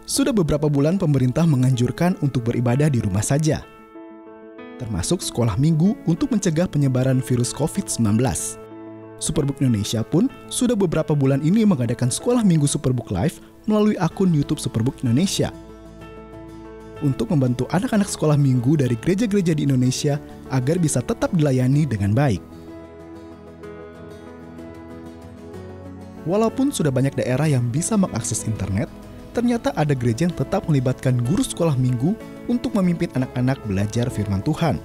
Sudah beberapa bulan pemerintah menganjurkan untuk beribadah di rumah saja, termasuk sekolah minggu untuk mencegah penyebaran virus COVID-19. Superbook Indonesia pun sudah beberapa bulan ini mengadakan sekolah minggu Superbook Live melalui akun YouTube Superbook Indonesia untuk membantu anak-anak sekolah minggu dari gereja-gereja di Indonesia agar bisa tetap dilayani dengan baik. Walaupun sudah banyak daerah yang bisa mengakses internet, ternyata ada gereja yang tetap melibatkan guru sekolah minggu untuk memimpin anak-anak belajar firman Tuhan.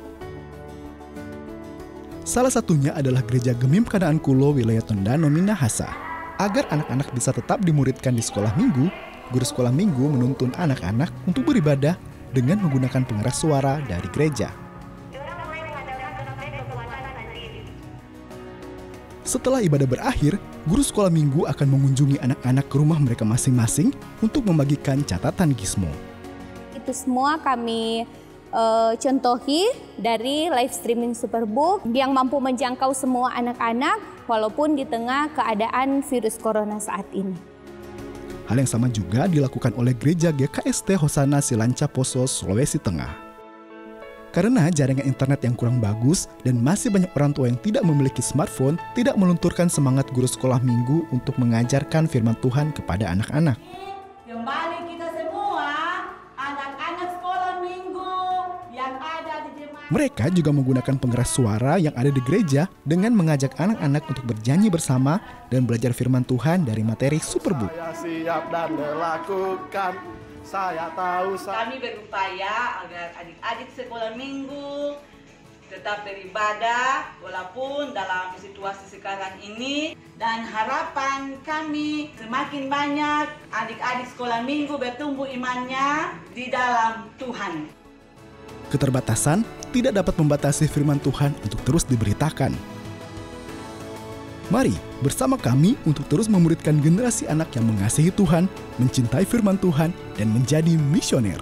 Salah satunya adalah Gereja Gemim Kanaan Kulo Wilayah Tondano Minahasa. Agar anak-anak bisa tetap dimuridkan di sekolah minggu, guru sekolah minggu menuntun anak-anak untuk beribadah dengan menggunakan pengeras suara dari gereja. Setelah ibadah berakhir, guru sekolah minggu akan mengunjungi anak-anak ke rumah mereka masing-masing untuk membagikan catatan Gizmo. Itu semua kami contohi dari live streaming Superbook yang mampu menjangkau semua anak-anak walaupun di tengah keadaan virus corona saat ini. Hal yang sama juga dilakukan oleh Gereja GKST Hosana Silanca Poso, Sulawesi Tengah. Karena jaringan internet yang kurang bagus dan masih banyak orang tua yang tidak memiliki smartphone, tidak melunturkan semangat guru sekolah minggu untuk mengajarkan firman Tuhan kepada anak-anak. Kembali kita semua, anak-anak sekolah minggu yang ada di jemaat. Mereka juga menggunakan pengeras suara yang ada di gereja dengan mengajak anak-anak untuk bernyanyi bersama dan belajar firman Tuhan dari materi Superbook. Saya siap dan melakukan. Saya tahu Kami berupaya agar adik-adik sekolah minggu tetap beribadah walaupun dalam situasi sekarang ini, dan harapan kami semakin banyak adik-adik sekolah minggu bertumbuh imannya di dalam Tuhan. Keterbatasan tidak dapat membatasi firman Tuhan untuk terus diberitakan. Mari bersama kami untuk terus memuridkan generasi anak yang mengasihi Tuhan, mencintai firman Tuhan, dan menjadi misioner.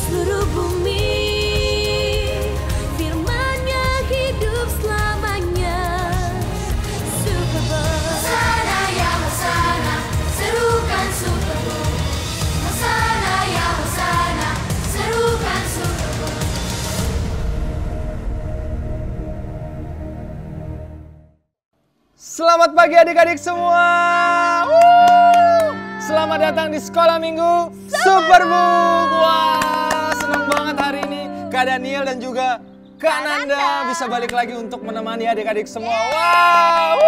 Seluruh bumi, firman-Nya hidup selamanya. Superbook, Hosana ya Hosana, serukan Superbook. Hosana ya Hosana, serukan Superbook. Selamat pagi adik-adik semua. Selamat datang di sekolah minggu Superbook. Wah, senang banget hari ini Kak Daniel dan juga Kak Nanda bisa balik lagi untuk menemani adik-adik semua. Wow,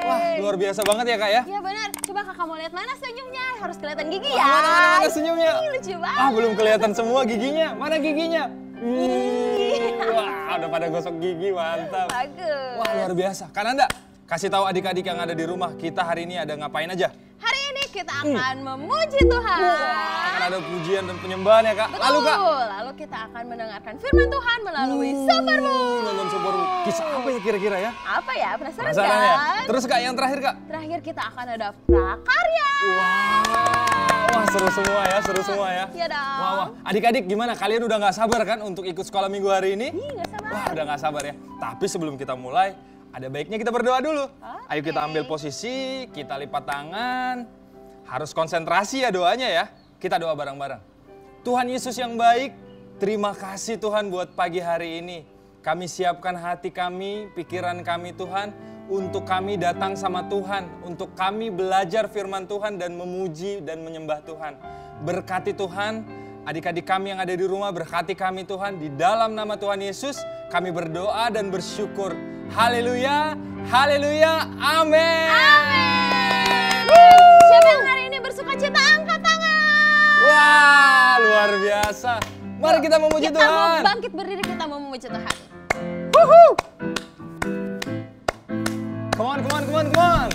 wah luar biasa banget ya Kak ya. Iya benar, coba kakak mau lihat mana senyumnya, harus kelihatan gigi ya. Mana senyumnya? Ih, lucu banget. Ah, belum kelihatan semua giginya. Mana giginya? Wah, udah pada gosok gigi, mantap. Bagus. Wah, luar biasa. Kak Nanda, kasih tahu adik-adik yang ada di rumah, kita hari ini ada ngapain aja? Hari ini kita akan memuji Tuhan. Wah, akan ada pujian dan penyembahan ya Kak. Betul. Lalu Kak? Lalu kita akan mendengarkan firman Tuhan melalui Superbook. Nonton Superbook. Kisah apa ya kira-kira ya? Apa ya? Penasaran Penasaran kan? ya? Terus Kak, yang terakhir Kak? Terakhir kita akan ada prakarya. Wah, seru semua ya, seru semua ya. Iya dong. Wah, adik-adik gimana? Kalian udah nggak sabar kan untuk ikut sekolah minggu hari ini? Ih, nggak sabar. Wah, udah nggak sabar ya. Tapi sebelum kita mulai, ada baiknya kita berdoa dulu. Ayo kita ambil posisi, kita lipat tangan. Harus konsentrasi ya doanya ya. Kita doa bareng-bareng. Tuhan Yesus yang baik, terima kasih Tuhan buat pagi hari ini. Kami siapkan hati kami, pikiran kami Tuhan, untuk kami datang sama Tuhan, untuk kami belajar firman Tuhan dan memuji dan menyembah Tuhan. Berkati Tuhan, adik-adik kami yang ada di rumah, berkati kami Tuhan, di dalam nama Tuhan Yesus, Kami berdoa dan bersyukur. Haleluya, haleluya, amin. Amin. Siapa yang hari ini bersuka cita, angkat tangan. Wah, luar biasa. Mari kita memuji Kita Tuhan. mau bangkit berdiri, kita mau memuji Tuhan. Come on, come on, come on, come on.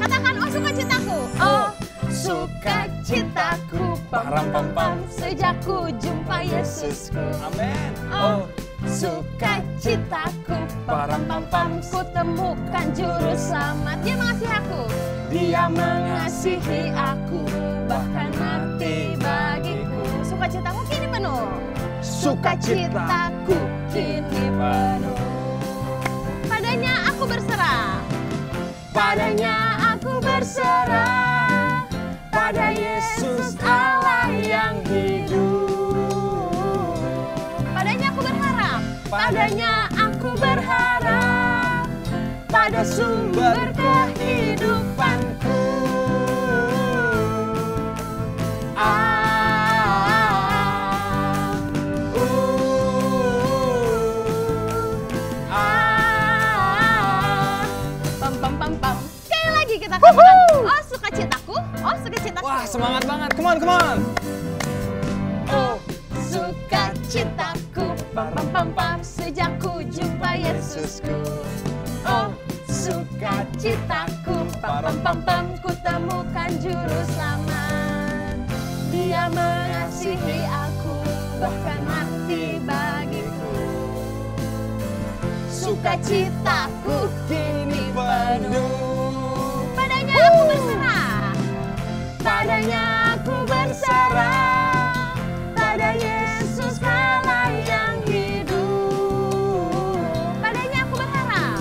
Katakan, oh sukacitaku. Oh sukacitaku. Pam pam pam. Sejak ku jumpa Yesusku. Amin. Oh sukacitaku. Pam pam pam. Ku temukan juru selamat. Dia mengasihi aku. Dia mengasihi aku. Bahkan mati bagiku. Sukacitaku kini penuh. Sukacitaku kini penuh. Padanya aku berserah. Padanya aku berserah. Pada Yesus Allah yang hidup. Padanya aku berharap. Padanya aku berharap. Pada sumber kehidupanku. Pam pam pam pam. Sekali lagi kita katakan, oh sukacitaku, oh sukacitaku. Wah, semangat banget. Come on, come on. Oh sukacitaku, pam pam pam pam. Sejak ku jumpa Yesusku. Oh sukacitaku, pam pam pam pam. Ku temukan juru selamat. Dia mengasihi aku, bahkan mati bagiku. Sukacitaku kini penuh. Padanya aku berserah. Padanya aku berserah. Pada Yesus Allah yang hidup. Padanya aku berharap.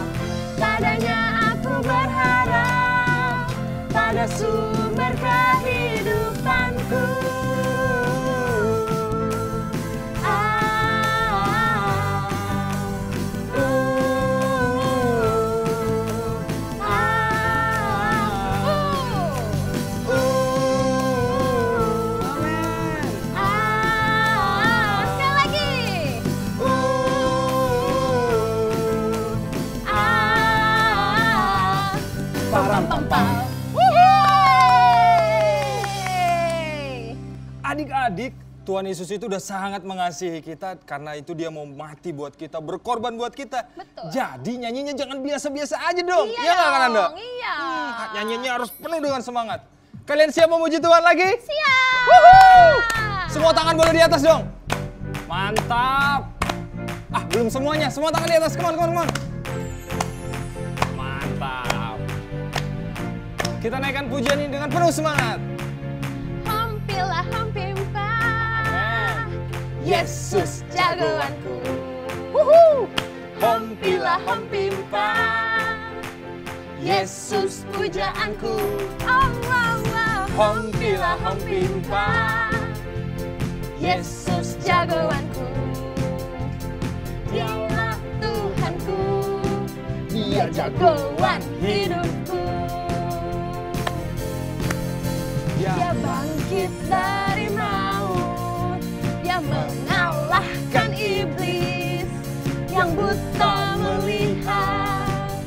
Padanya aku berharap. Pada sumber kehidupanku. Sekali lagi. Pam pam pam. Adik-adik, Tuhan Yesus itu udah sangat mengasihi kita karena itu dia mau mati buat kita, berkorban buat kita. Betul. Jadi nyanyinya jangan biasa-biasa aja dong. Iya nggak kan Anda? dong, iya. Nyanyinya harus penuh dengan semangat. Kalian siap memuji Tuhan lagi? Siap. Semua tangan boleh di atas dong. Mantap. Ah, belum semuanya. Semua tangan di atas. Come on, come on, come on. Mantap. Kita naikkan pujian ini dengan penuh semangat. Hampilah hampimpa. Yesus jagoanku. Hampilah hampimpa. Yesus pujaanku. Hampilah hampimpa. Yesus jagoanku. Dialah Tuhanku. Dia jagoan hidupku. Dia bangkit dari maut. Dia mengalahkan iblis. Yang buta melihat.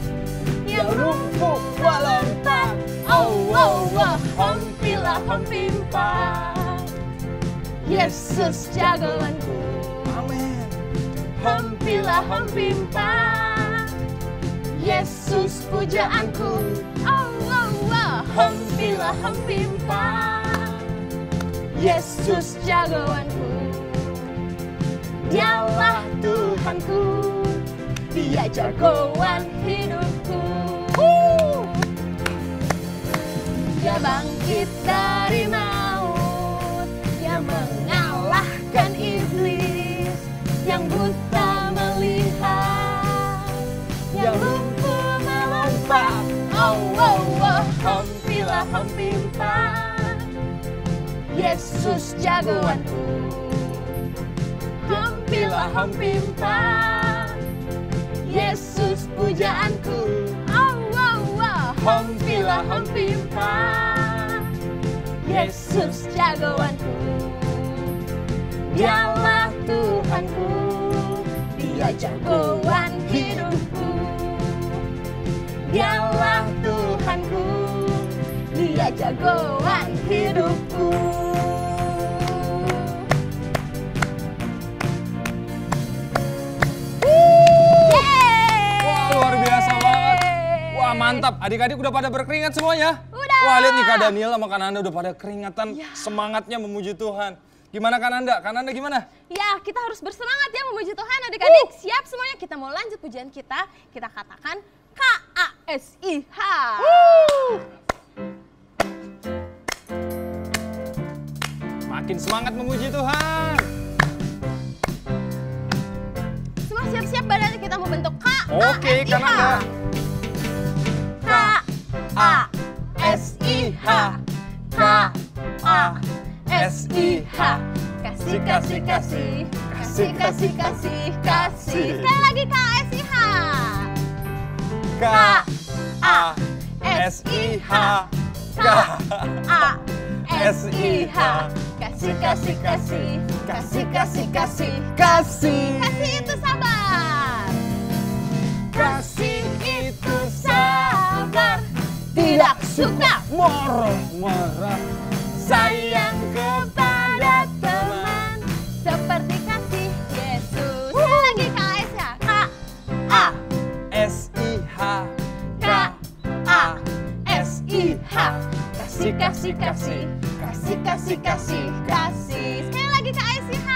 Yang lumpuh melompat. Oh, oh, oh. Hampilah hampimpa. Yesus jagoanku. Amin. Hampilah hampimpa. Yesus pujaanku. Oh, oh, oh. Hampilah hampimpa. Yesus jagoanku. Dialah Tuhanku. Dia jagoan hidupku. Dia bangkit dari maut. Dia mengalahkan iblis. Yang buta melihat. Yang lumpuh melompat. Oh, oh, oh. Hampilah hampimpa. Yesus jagoanku. Hampilah hampimpa. Yesus pujaanku. Oh, oh, oh. Hampilah hampimpa. Yesus jagoanku. Dialah Tuhanku, Dia jagoan hidupku. Dialah Tuhanku, Dia jagoan hidupku. Wah, luar biasa banget. Wah, mantap. Adik-adik udah pada berkeringat semuanya? Udah. Wah, lihat nih Kak Daniel sama Kak Nanda udah pada keringatan, semangatnya memuji Tuhan. Gimana Kak Nanda? Kak Nanda gimana? Ya, kita harus bersemangat ya memuji Tuhan adik-adik. Siap semuanya, kita mau lanjut pujian kita. Kita katakan KASIH. Makin semangat memuji Tuhan. Semua siap-siap badan kita mau bentuk KASIH. Oke, Kak Nanda. KASIH. KASIH. Kasih, kasih, kasih. Kasih, kasih, kasih, kasih. Sekali lagi KASIH. KASIH. KASIH. Kasih, kasih, kasih. Kasih, kasih, kasih. Kasih. Kasih itu sabar. Kasih itu sabar. Tidak suka marah-marah. sayang kepada teman seperti kasih Yesus. Sekali lagi KASIH. KASIH. Kasih, kasih, kasih. Kasih, kasih, kasih. Kasih. Sekali lagi KASIH.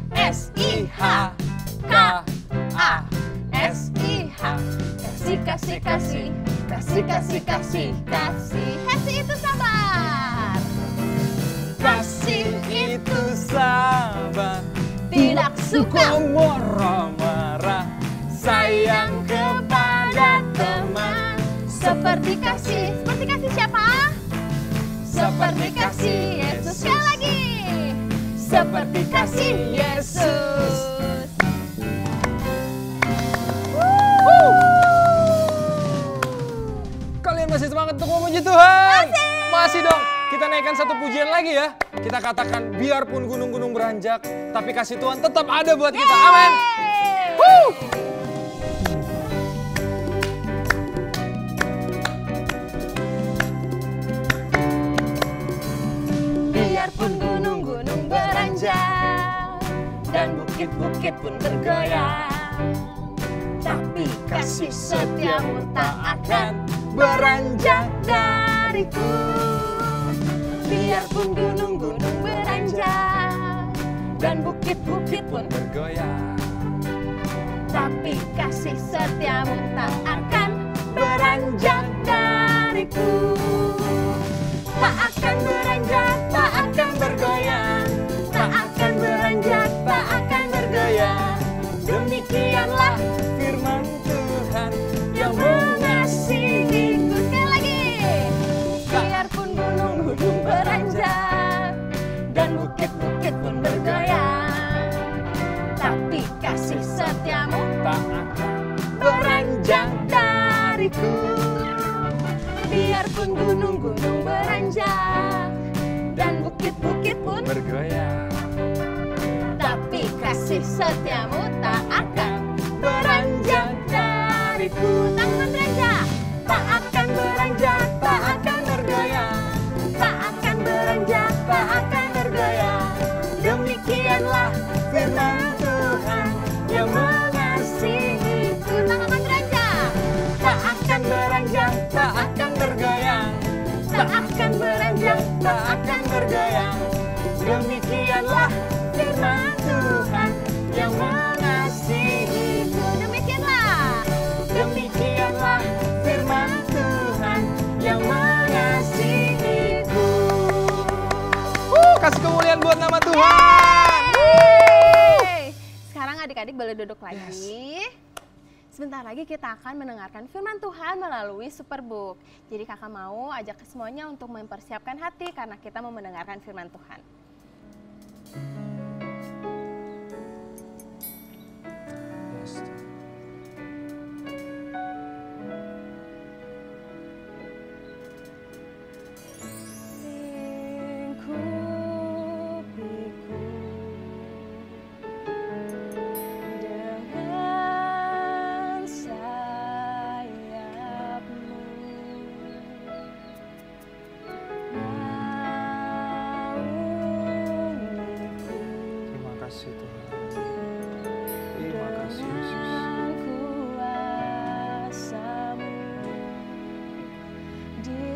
KASIH. KASIH. Kasih, kasih, kasih. Kasih, kasih, kasih. Kasih. Kasih itu sabar. Kasih itu sabar. tidak suka marah-marah. sayang kepada teman seperti kasih. Seperti kasih siapa? Seperti kasih Yesus. Sekali lagi. Seperti kasih Yesus. Kalian masih semangat untuk memuji Tuhan? Masih dong. Kita naikkan satu pujian lagi ya. Kita katakan biarpun gunung-gunung beranjak, tapi kasih Tuhan tetap ada buat kita. Amin. Biarpun gunung-gunung beranjak dan bukit-bukit pun bergoyang, tapi kasih setiamu tak akan beranjak dariku. Biarpun gunung-gunung beranjak dan bukit-bukit pun Bergoyang. tapi kasih setiamu tak akan beranjak dariku. Tak akan beranjak, tak akan bergoyang. Tak akan beranjak, tak akan bergoyang. Demikianlah Firman Tuhan yang mengasihiku. Sekali lagi. Biarpun gunung-gunung beranjak dan bukit-bukit pun bergoyang, tapi kasih setiamu tak akan beranjak dariku. Biarpun gunung-gunung beranjak dan bukit-bukit pun bergoyang. tapi kasih setiamu tak akan beranjak dariku. Tangan beranjak, tak akan beranjak, tak akan bergoyang. Tak akan beranjak, tak akan bergoyang. Demikianlah firman Tuhan yang mengasihiku. Tangan beranjak, tak akan beranjak, tak akan bergoyang. Tak akan beranjak, tak akan bergoyang. Demikianlah firman Tuhan yang mengasihiku. Demikianlah firman Tuhan yang mengasihiku. Kasih kemuliaan buat nama Tuhan. Sekarang adik-adik boleh duduk lagi. Sebentar lagi kita akan mendengarkan firman Tuhan melalui Superbook. Jadi kakak mau ajak semuanya untuk mempersiapkan hati karena kita mau mendengarkan firman Tuhan.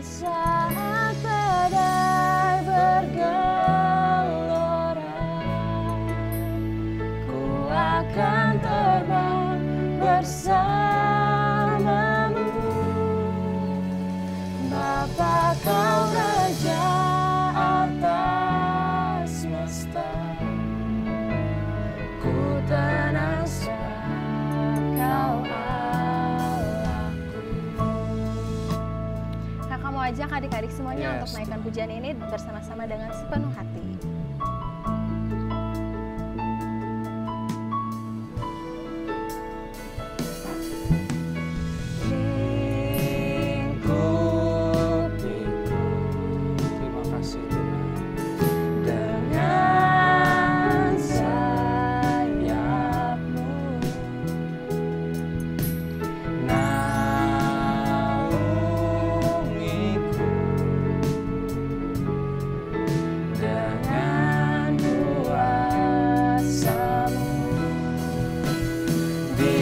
Saat badai bergelora, ku akan terbang bersamamu. Bapa kau raja atas semesta, ku tenang sebab kau Allahku. Kakak mau ajak adik-adik semuanya untuk naikkan pujian ini bersama-sama dengan sepenuh hati.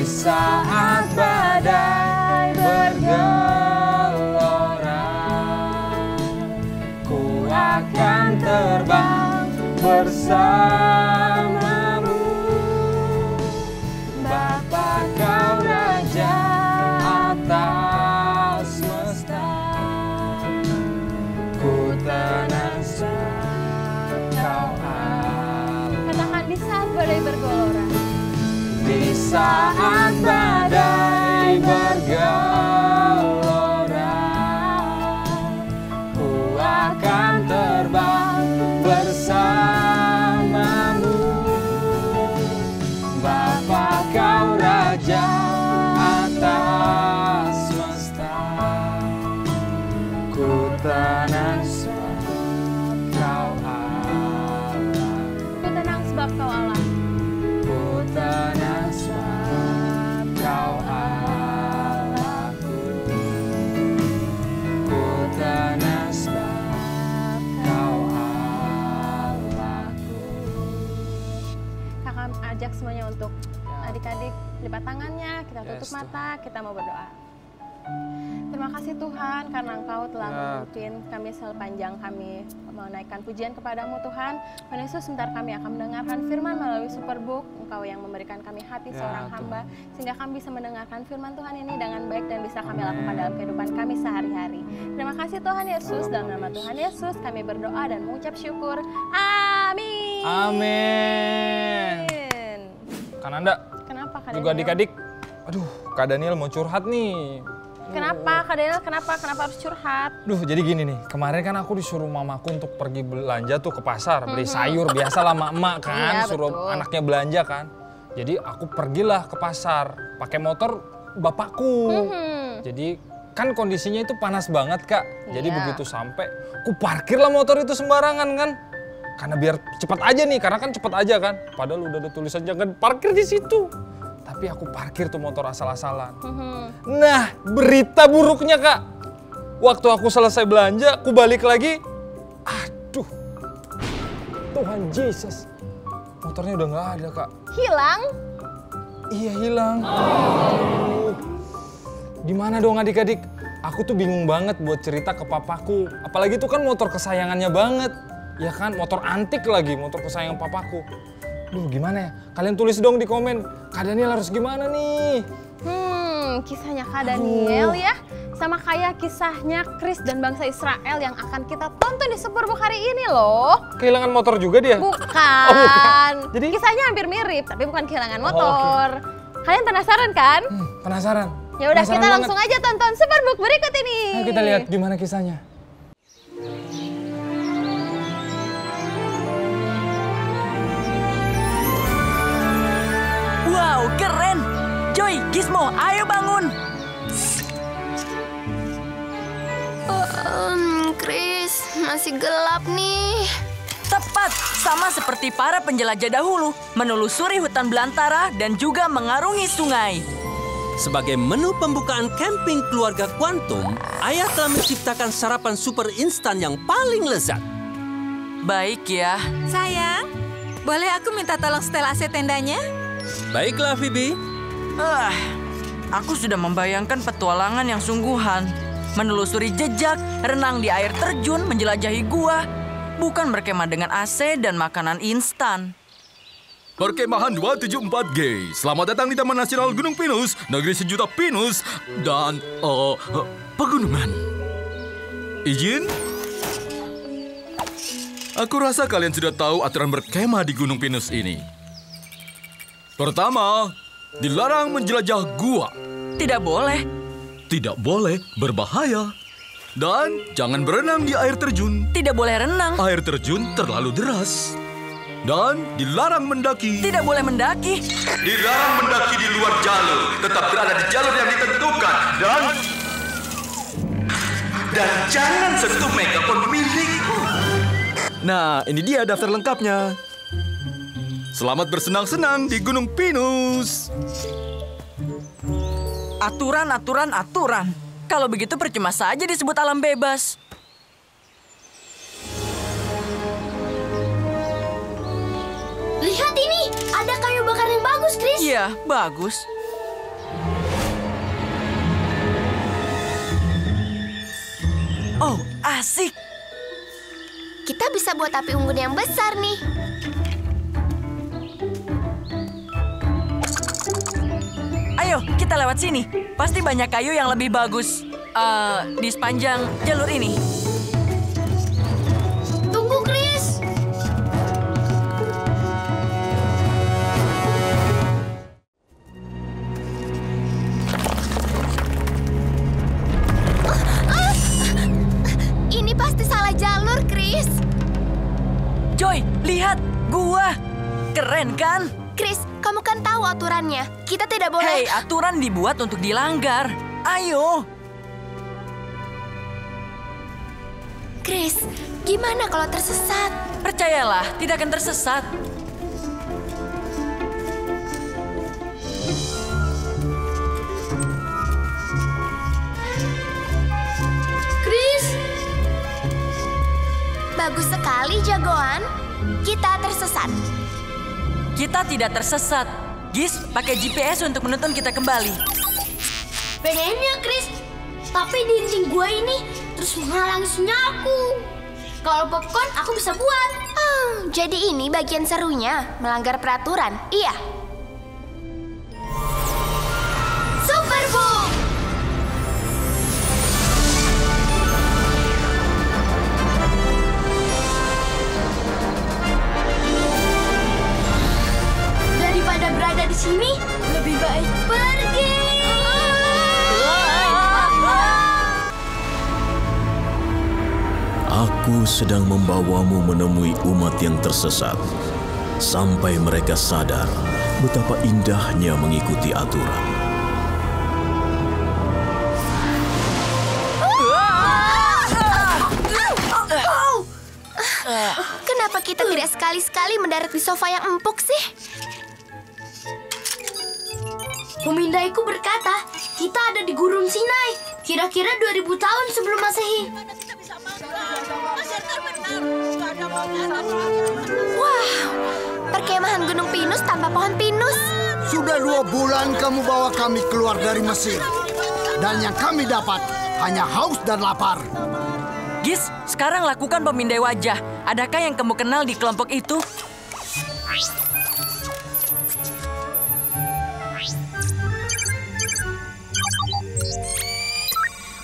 Saat badai bergelora, ku akan terbang bersamamu. Bapa kau raja atas semesta, ku tenang sebab kau Allah. Katakan di saat badai bergelora. Di saat badai bergelora, ku akan terbang bersamamu. Bapa kau raja atas semesta, ku tenang sebab kau Allah. Ku tenang sebab kau Allah. Ku tenang sebab kau Allahku. Ku tenang sebab kau Allahku. Kakak ajak semuanya untuk adik-adik lipat tangannya, kita tutup mata, kita mau berdoa. Terima kasih Tuhan karena Engkau telah memimpin kami sepanjang kami menaikkan pujian kepadamu Tuhan. Tuhan Yesus, sebentar kami akan mendengarkan firman melalui Superbook. Engkau yang memberikan kami hati seorang hamba, sehingga kami bisa mendengarkan firman Tuhan ini dengan baik dan bisa kami lakukan dalam kehidupan kami sehari-hari. Terima kasih Tuhan Yesus, dalam nama Tuhan Yesus kami berdoa dan mengucap syukur. Amin. Amin. Kananda, Kenapa Kak juga Daniel? adik-adik, aduh Kak Daniel mau curhat nih. Kenapa Kak Daniel? Kenapa harus curhat? Duh, jadi gini nih, kemarin kan aku disuruh mamaku untuk pergi belanja tuh ke pasar, beli sayur, biasa lah emak kan, Iya, suruh betul. anaknya belanja kan. Jadi aku pergilah ke pasar, pakai motor bapakku. Jadi kan kondisinya itu panas banget Kak, jadi Iya. begitu sampai, aku parkirlah motor itu sembarangan kan. Karena biar cepat aja nih, karena kan cepat aja kan. Padahal udah ada tulisan jangan parkir di situ. Tapi aku parkir tuh motor asal-asalan. Nah, berita buruknya Kak. Waktu aku selesai belanja, aku balik lagi. Aduh, Tuhan Yesus. Motornya udah nggak ada Kak. Hilang? Iya hilang. Aduh. Gimana dong adik-adik? Aku tuh bingung banget buat cerita ke papaku. Apalagi itu kan motor kesayangannya banget. Ya kan, motor antik lagi, motor kesayangan papaku. Duh gimana ya? Kalian tulis dong di komen. Kak Daniel harus gimana nih? Kisahnya Kak Daniel ya. Sama kayak kisahnya Kris dan bangsa Israel yang akan kita tonton di Superbook hari ini loh. Kehilangan motor juga dia? Bukan. Oh, bukan. Jadi Kisahnya hampir mirip, tapi bukan kehilangan motor. Kalian penasaran kan? penasaran. Ya udah Penasaran kita banget. langsung aja tonton Superbook berikut ini. Ayo kita lihat gimana kisahnya. Wow, keren! Joy, Gizmo, ayo bangun! Chris, masih gelap nih. Tepat, sama seperti para penjelajah dahulu, menelusuri hutan belantara dan juga mengarungi sungai. Sebagai menu pembukaan camping keluarga Quantum, Ayah telah menciptakan sarapan super instan yang paling lezat. Baik ya. Sayang, boleh aku minta tolong setel AC tendanya? Baiklah, Phoebe. Aku sudah membayangkan petualangan yang sungguhan. menelusuri jejak, renang di air terjun, menjelajahi gua. Bukan berkemah dengan AC dan makanan instan. Perkemahan 274G. Selamat datang di Taman Nasional Gunung Pinus, negeri sejuta pinus dan pegunungan. Izin? Aku rasa kalian sudah tahu aturan berkemah di Gunung Pinus ini. Pertama, dilarang menjelajah gua. Tidak boleh. Tidak boleh, berbahaya. Dan jangan berenang di air terjun. Tidak boleh renang. Air terjun terlalu deras. Dan dilarang mendaki. Tidak boleh mendaki. Dilarang mendaki di luar jalur. Tetap berada di jalur yang ditentukan. Dan jangan sentuh megafon milikku. Nah, ini dia daftar lengkapnya. Selamat bersenang-senang di Gunung Pinus. Aturan, aturan, aturan. Kalau begitu percuma saja disebut alam bebas. Lihat ini, ada kayu bakar yang bagus, Chris. Iya, bagus. Oh, asik. Kita bisa buat api unggun yang besar nih. Ayo, kita lewat sini. Pasti banyak kayu yang lebih bagus di sepanjang jalur ini. Tunggu, Chris. Ini pasti salah jalur, Chris. Joy, lihat. Gua. Keren, kan? Chris, kamu kan tahu aturannya. Kita tidak boleh... Hei, aturan dibuat untuk dilanggar. Ayo. Chris, gimana kalau tersesat? Percayalah, tidak akan tersesat. Chris! Bagus sekali, jagoan. Kita tersesat. Kita tidak tersesat. Gis, pakai GPS untuk menuntun kita kembali. Pengennya, Chris. Tapi dinding gua ini terus menghalangi sinyalku. Kalau popcorn, aku bisa buat. Jadi ini bagian serunya, melanggar peraturan. Iya. Super Boom! Daripada berada di sini, lebih baik pergi. Aku sedang membawamu menemui umat yang tersesat, sampai mereka sadar betapa indahnya mengikuti aturan. Kenapa kita tidak sekali-sekali mendarat di sofa yang empuk sih? Pemindaiku berkata, kita ada di Gurun Sinai, kira-kira 2000 tahun sebelum Masehi. Wah, perkemahan Gunung Pinus tanpa pohon pinus. Sudah 2 bulan kamu bawa kami keluar dari Mesir. Dan yang kami dapat hanya haus dan lapar. Gis, sekarang lakukan pemindai wajah. Adakah yang kamu kenal di kelompok itu?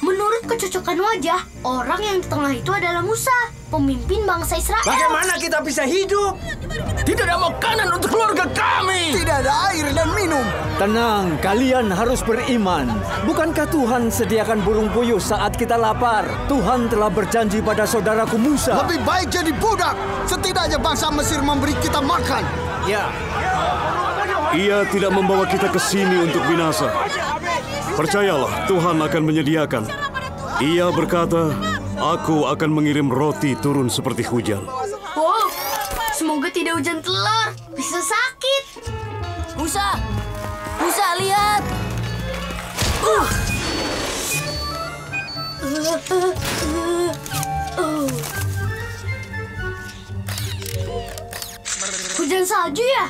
Menurut kecocokan wajah, orang yang di tengah itu adalah Musa, pemimpin bangsa Israel. Bagaimana kita bisa hidup? Tidak ada makanan untuk keluarga kami. Tidak ada air dan minum. Tenang, kalian harus beriman. Bukankah Tuhan sediakan burung puyuh saat kita lapar? Tuhan telah berjanji pada saudaraku Musa. Lebih baik jadi budak. Setidaknya bangsa Mesir memberi kita makan. Ya. Ia tidak membawa kita ke sini untuk binasa. Percayalah, Tuhan akan menyediakan. Ia berkata, aku akan mengirim roti turun seperti hujan. Wow, semoga tidak hujan telur. Bisa sakit. Musa, Musa lihat. Hujan salju ya?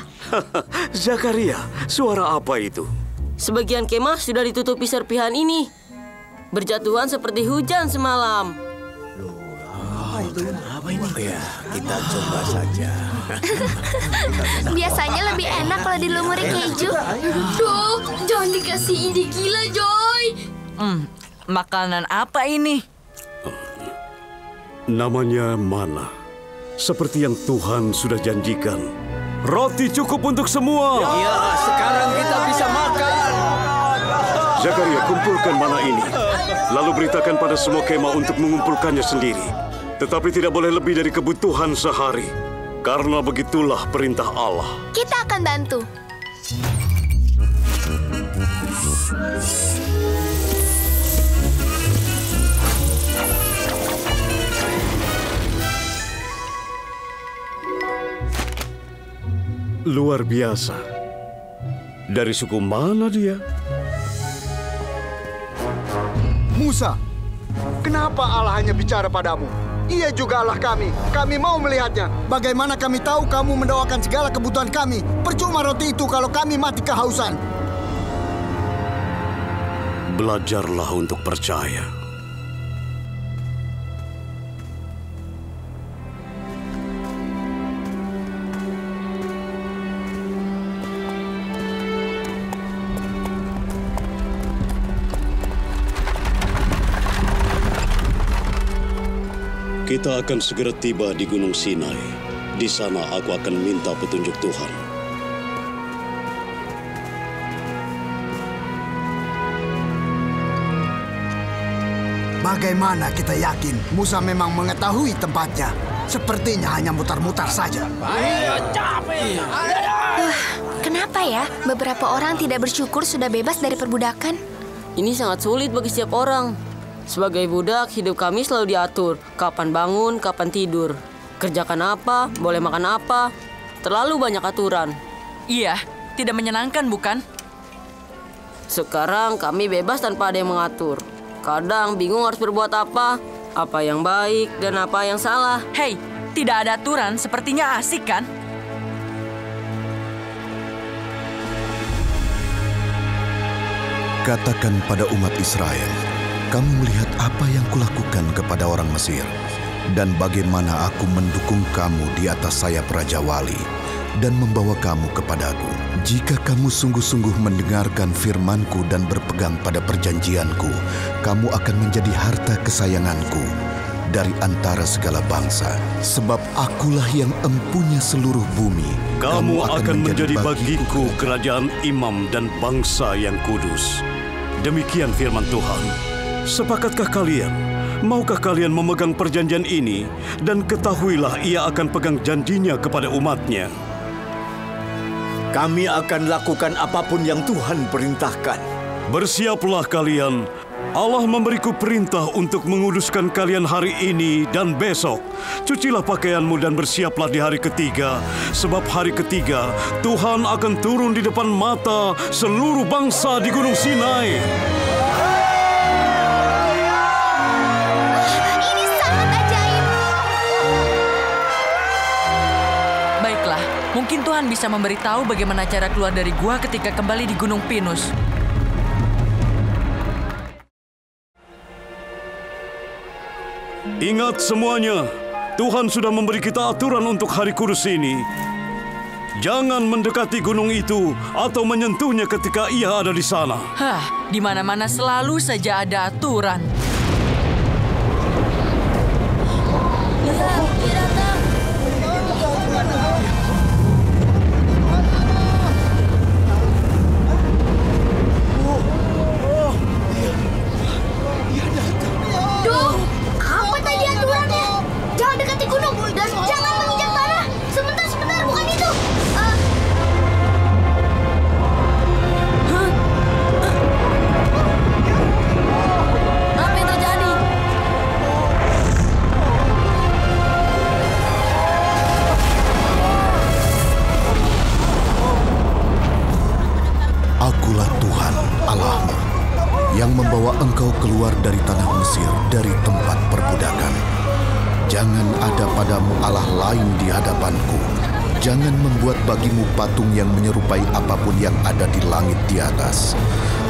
Zakaria, suara apa itu? Sebagian kemah sudah ditutupi serpihan ini. berjatuhan seperti hujan semalam. Apa ini? Ya, kita coba saja. Biasanya lebih enak kalau dilumuri keju. Duh, jangan dikasih ide gila, Joy. Makanan apa ini? Namanya mana. Seperti yang Tuhan sudah janjikan. Roti cukup untuk semua. Ya, sekarang kita bisa makan. Zakaria, kumpulkan mana ini. Lalu beritakan pada semua kemah untuk mengumpulkannya sendiri. Tetapi tidak boleh lebih dari kebutuhan sehari. Karena begitulah perintah Allah. Kita akan bantu. Luar biasa. Dari suku mana dia? Musa, kenapa Allah hanya bicara padamu? Ia juga Allah kami. Kami mau melihatnya. Bagaimana kami tahu kamu mendoakan segala kebutuhan kami? Percuma roti itu kalau kami mati kehausan. Belajarlah untuk percaya. Kita akan segera tiba di Gunung Sinai. Di sana aku akan minta petunjuk Tuhan. Bagaimana kita yakin Musa memang mengetahui tempatnya? Sepertinya hanya mutar-mutar saja. Kenapa ya beberapa orang tidak bersyukur sudah bebas dari perbudakan? Ini sangat sulit bagi setiap orang. Sebagai budak, hidup kami selalu diatur. Kapan bangun, kapan tidur. Kerjakan apa, boleh makan apa. Terlalu banyak aturan. Iya, tidak menyenangkan bukan? Sekarang kami bebas tanpa ada yang mengatur. Kadang bingung harus berbuat apa yang baik dan apa yang salah. Hei, tidak ada aturan, sepertinya asik kan? Katakan pada umat Israel, kamu melihat apa yang kulakukan kepada orang Mesir, dan bagaimana aku mendukung kamu di atas sayap Raja Wali, dan membawa kamu kepadaku. Jika kamu sungguh-sungguh mendengarkan firman-Ku dan berpegang pada perjanjian-Ku, kamu akan menjadi harta kesayangan-Ku dari antara segala bangsa. Sebab akulah yang empunya seluruh bumi. Kamu akan menjadi bagiku kerajaan imam dan bangsa yang kudus. Demikian firman Tuhan. Sepakatkah kalian? Maukah kalian memegang perjanjian ini? Dan ketahuilah ia akan pegang janjinya kepada umatnya. Kami akan lakukan apapun yang Tuhan perintahkan. Bersiaplah kalian. Allah memberiku perintah untuk menguduskan kalian hari ini dan besok. Cucilah pakaianmu dan bersiaplah di hari ketiga. Sebab hari ketiga Tuhan akan turun di depan mata seluruh bangsa di Gunung Sinai. Mungkin Tuhan bisa memberitahu bagaimana cara keluar dari gua ketika kembali di Gunung Pinus. Ingat semuanya, Tuhan sudah memberi kita aturan untuk hari kudus ini. Jangan mendekati gunung itu atau menyentuhnya ketika ia ada di sana. Di mana-mana selalu saja ada aturan. Engkau keluar dari tanah Mesir, dari tempat perbudakan. Jangan ada padamu Allah lain di hadapanku. Jangan membuat bagimu patung yang menyerupai apapun yang ada di langit di atas,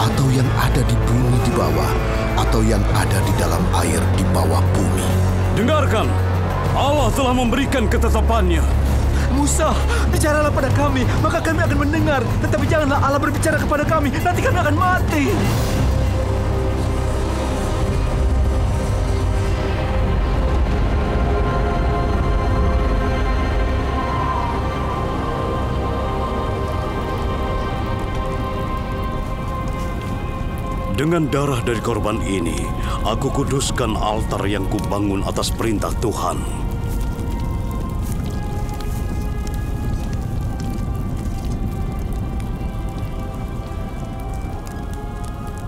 atau yang ada di bumi di bawah, atau yang ada di dalam air di bawah bumi. Dengarkan, Allah telah memberikan ketetapannya. Musa, bicaralah pada kami, maka kami akan mendengar. Tetapi janganlah Allah berbicara kepada kami, nanti kami akan mati. Dengan darah dari korban ini, aku kuduskan altar yang kubangun atas perintah Tuhan.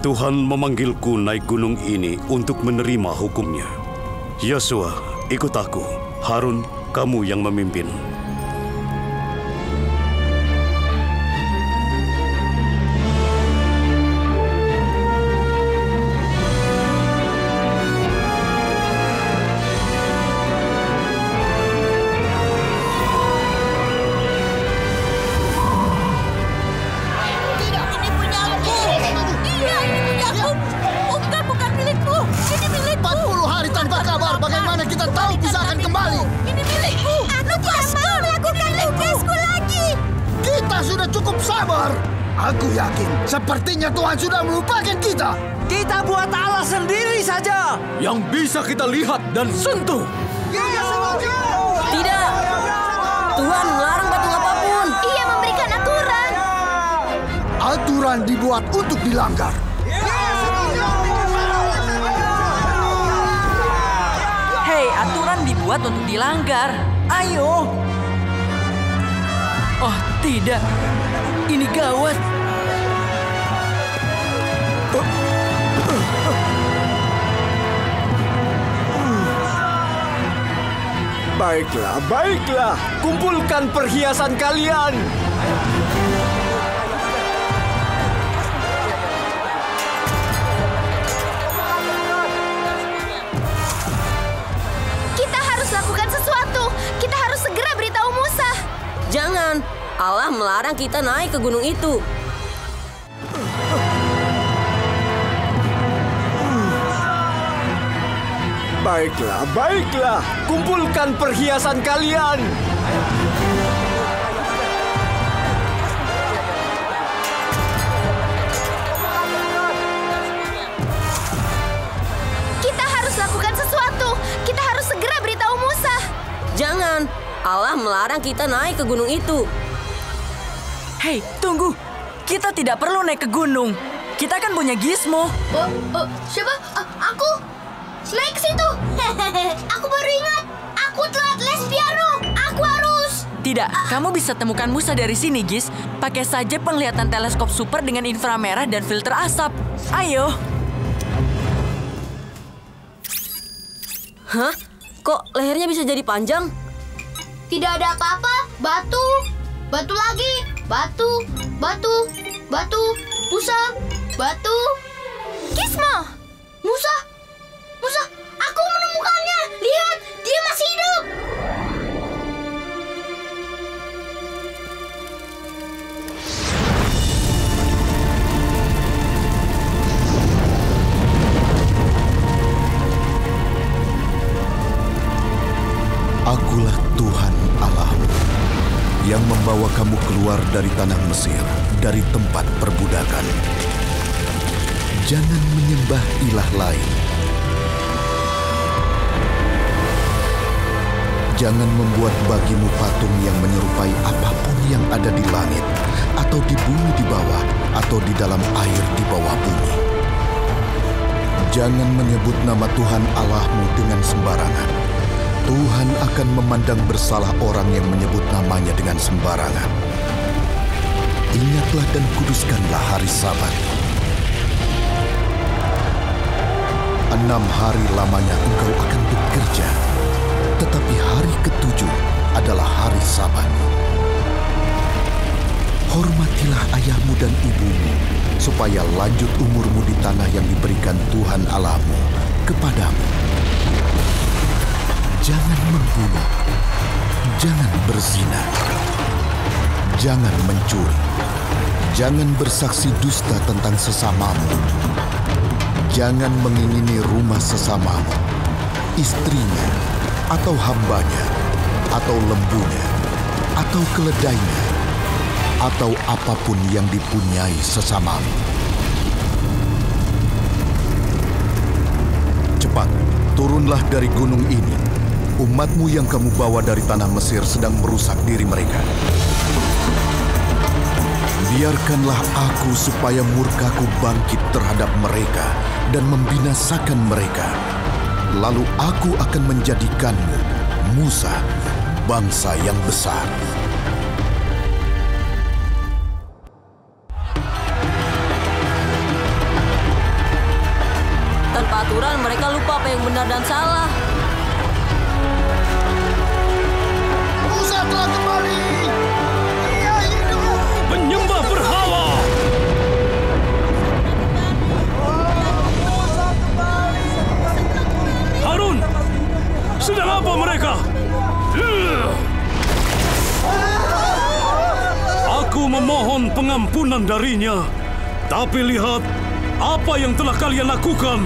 Tuhan memanggilku naik gunung ini untuk menerima hukumnya. Yosua, ikut aku. Harun, kamu yang memimpin. Aku yakin sepertinya Tuhan sudah melupakan kita. Kita buat Allah sendiri saja yang bisa kita lihat dan sentuh. Tidak. Tuhan melarang patung apapun. Ia memberikan aturan. Aturan dibuat untuk dilanggar. Hei, aturan dibuat untuk dilanggar. Ayo. Oh, tidak. Ini gawat. Baiklah, baiklah. Kumpulkan perhiasan kalian. Kita harus lakukan sesuatu. Kita harus segera beritahu Musa. Jangan. Allah melarang kita naik ke gunung itu. Baiklah, baiklah. Kumpulkan perhiasan kalian. Kita harus lakukan sesuatu. Kita harus segera beritahu Musa. Jangan. Allah melarang kita naik ke gunung itu. Hei, tunggu. Kita tidak perlu naik ke gunung. Kita kan punya Gizmo. Siapa? Aku? Naik ke situ. Aku baru ingat. Aku telat les piano. Aku harus. Tidak, kamu bisa temukan Musa dari sini, Giz. Pakai saja penglihatan teleskop super dengan inframerah dan filter asap. Ayo. Hah? Kok lehernya bisa jadi panjang? Tidak ada apa-apa. Batu. Batu lagi. Batu. Batu. Batu. Musa. Batu. Gizmo. Musa. Musa, aku menemukannya. Lihat, dia masih hidup. Akulah Tuhan Allahmu yang membawa kamu keluar dari tanah Mesir, dari tempat perbudakan. Jangan menyembah ilah lain. Jangan membuat bagimu patung yang menyerupai apapun yang ada di langit, atau di bumi di bawah, atau di dalam air di bawah bumi. Jangan menyebut nama Tuhan Allahmu dengan sembarangan. Tuhan akan memandang bersalah orang yang menyebut namanya dengan sembarangan. Ingatlah dan kuduskanlah hari Sabat. 6 hari lamanya engkau akan bekerja, tetapi hari ke-7 adalah hari Sabat. Hormatilah ayahmu dan ibumu, supaya lanjut umurmu di tanah yang diberikan Tuhan Allahmu kepadamu. Jangan membunuh, jangan berzina, Jangan mencuri. Jangan bersaksi dusta tentang sesamamu. Jangan mengingini rumah sesamamu, istrinya, atau hambanya, atau lembunya, atau keledainya, atau apapun yang dipunyai sesamamu. Cepat, turunlah dari gunung ini. Umatmu yang kamu bawa dari tanah Mesir sedang merusak diri mereka. Biarkanlah aku supaya murkaku bangkit terhadap mereka dan membinasakan mereka. Lalu aku akan menjadikanmu, Musa, bangsa yang besar. Tanpa aturan mereka lupa apa yang benar dan salah. Musa telah kembali. Ia hidup. Penyembah berhala. Harun, sedang apa mereka? Aku memohon pengampunan darinya. Tapi lihat apa yang telah kalian lakukan.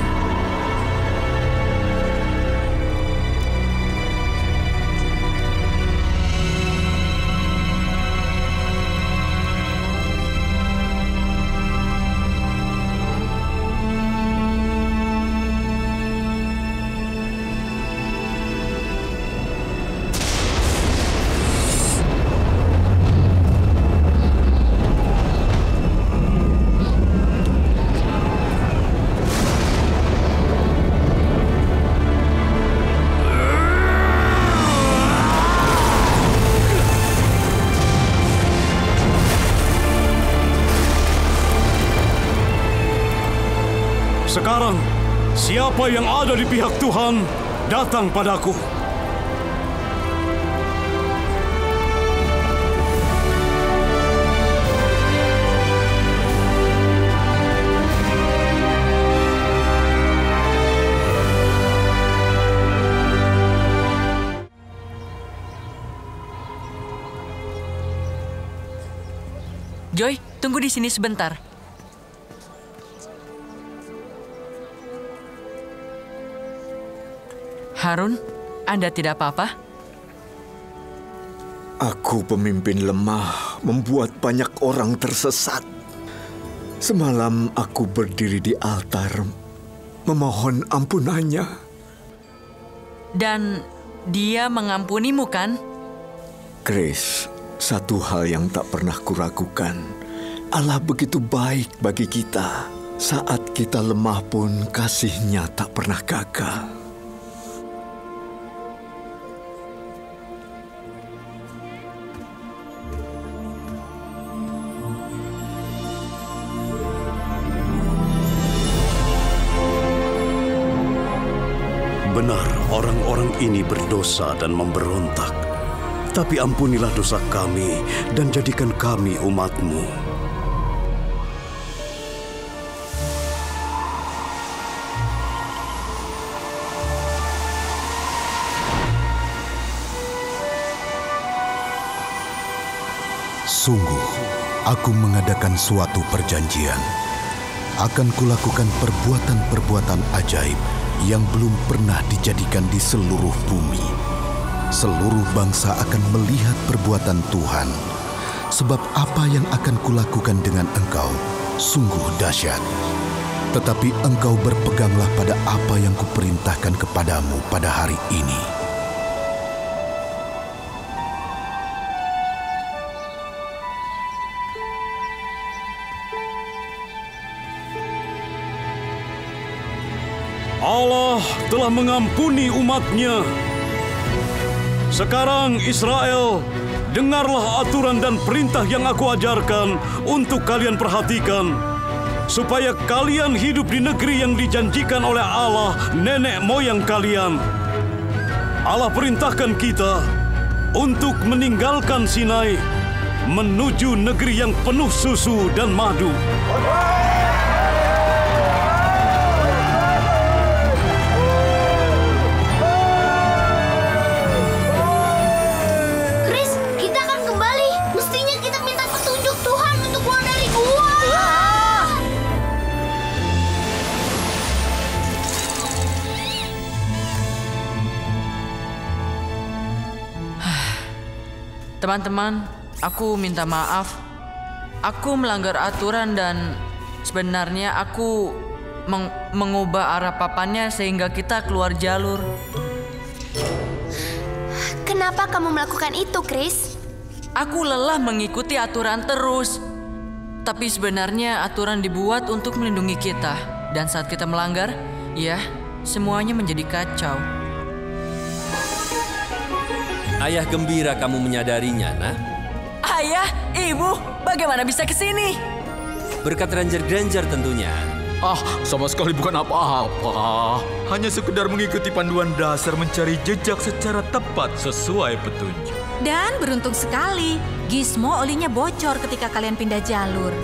Sekarang, siapa yang ada di pihak Tuhan, datang padaku. Joy, tunggu di sini sebentar. Harun, Anda tidak apa-apa? Aku pemimpin lemah, membuat banyak orang tersesat. Semalam aku berdiri di altar, memohon ampunannya. Dan dia mengampunimu, kan? Grace, satu hal yang tak pernah kuragukan. Allah begitu baik bagi kita. Saat kita lemah pun kasih-Nya tak pernah gagal. Benar, orang-orang ini berdosa dan memberontak. Tapi ampunilah dosa kami dan jadikan kami umat-Mu. Sungguh, aku mengadakan suatu perjanjian. Akan kulakukan perbuatan-perbuatan ajaib yang belum pernah dijadikan di seluruh bumi. Seluruh bangsa akan melihat perbuatan Tuhan, sebab apa yang akan kulakukan dengan engkau sungguh dahsyat. Tetapi engkau berpeganglah pada apa yang kuperintahkan kepadamu pada hari ini. Allah telah mengampuni umat-Nya. Sekarang Israel, dengarlah aturan dan perintah yang aku ajarkan untuk kalian perhatikan, supaya kalian hidup di negeri yang dijanjikan oleh Allah nenek moyang kalian. Allah perintahkan kita untuk meninggalkan Sinai, menuju negeri yang penuh susu dan madu. Chris, kita akan kembali. Mestinya kita Teman-teman, aku minta maaf. Aku melanggar aturan dan sebenarnya aku mengubah arah papannya sehingga kita keluar jalur. Kenapa kamu melakukan itu, Chris? Aku lelah mengikuti aturan terus. Tapi sebenarnya aturan dibuat untuk melindungi kita. Dan saat kita melanggar, ya, semuanya menjadi kacau. Ayah gembira kamu menyadarinya, nak. Ayah, ibu, bagaimana bisa ke sini? Berkat Ranger Granger tentunya. Sama sekali bukan apa-apa. Hanya sekedar mengikuti panduan dasar mencari jejak secara tepat sesuai petunjuk. Dan beruntung sekali, gizmo olinya bocor ketika kalian pindah jalur.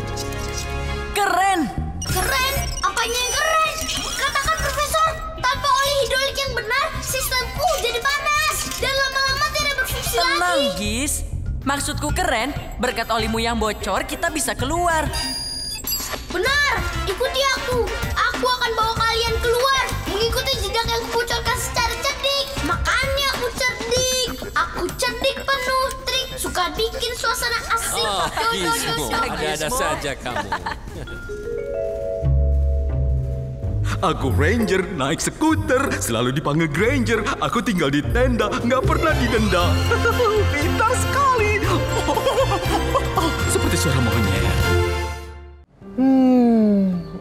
Keren! Keren? Apanya yang keren? Katakan Profesor, tanpa oli hidrolik yang benar, sistemku jadi panas dan lama-lama tidak berfungsi lagi. Tenang, Giz. Maksudku keren, berkat olimu yang bocor kita bisa keluar. Benar, ikuti aku. Aku akan bawa kalian keluar, mengikuti jejak yang kubocorkan secara cerdik. Makanya aku cerdik. Aku cerdik penuh trik, suka bikin suasana asik. Gizmo, ada-ada saja kamu. Aku Ranger, naik skuter, selalu dipanggil Granger. Aku tinggal di tenda, nggak pernah didenda. Pintar sekali. Seperti suara monyet.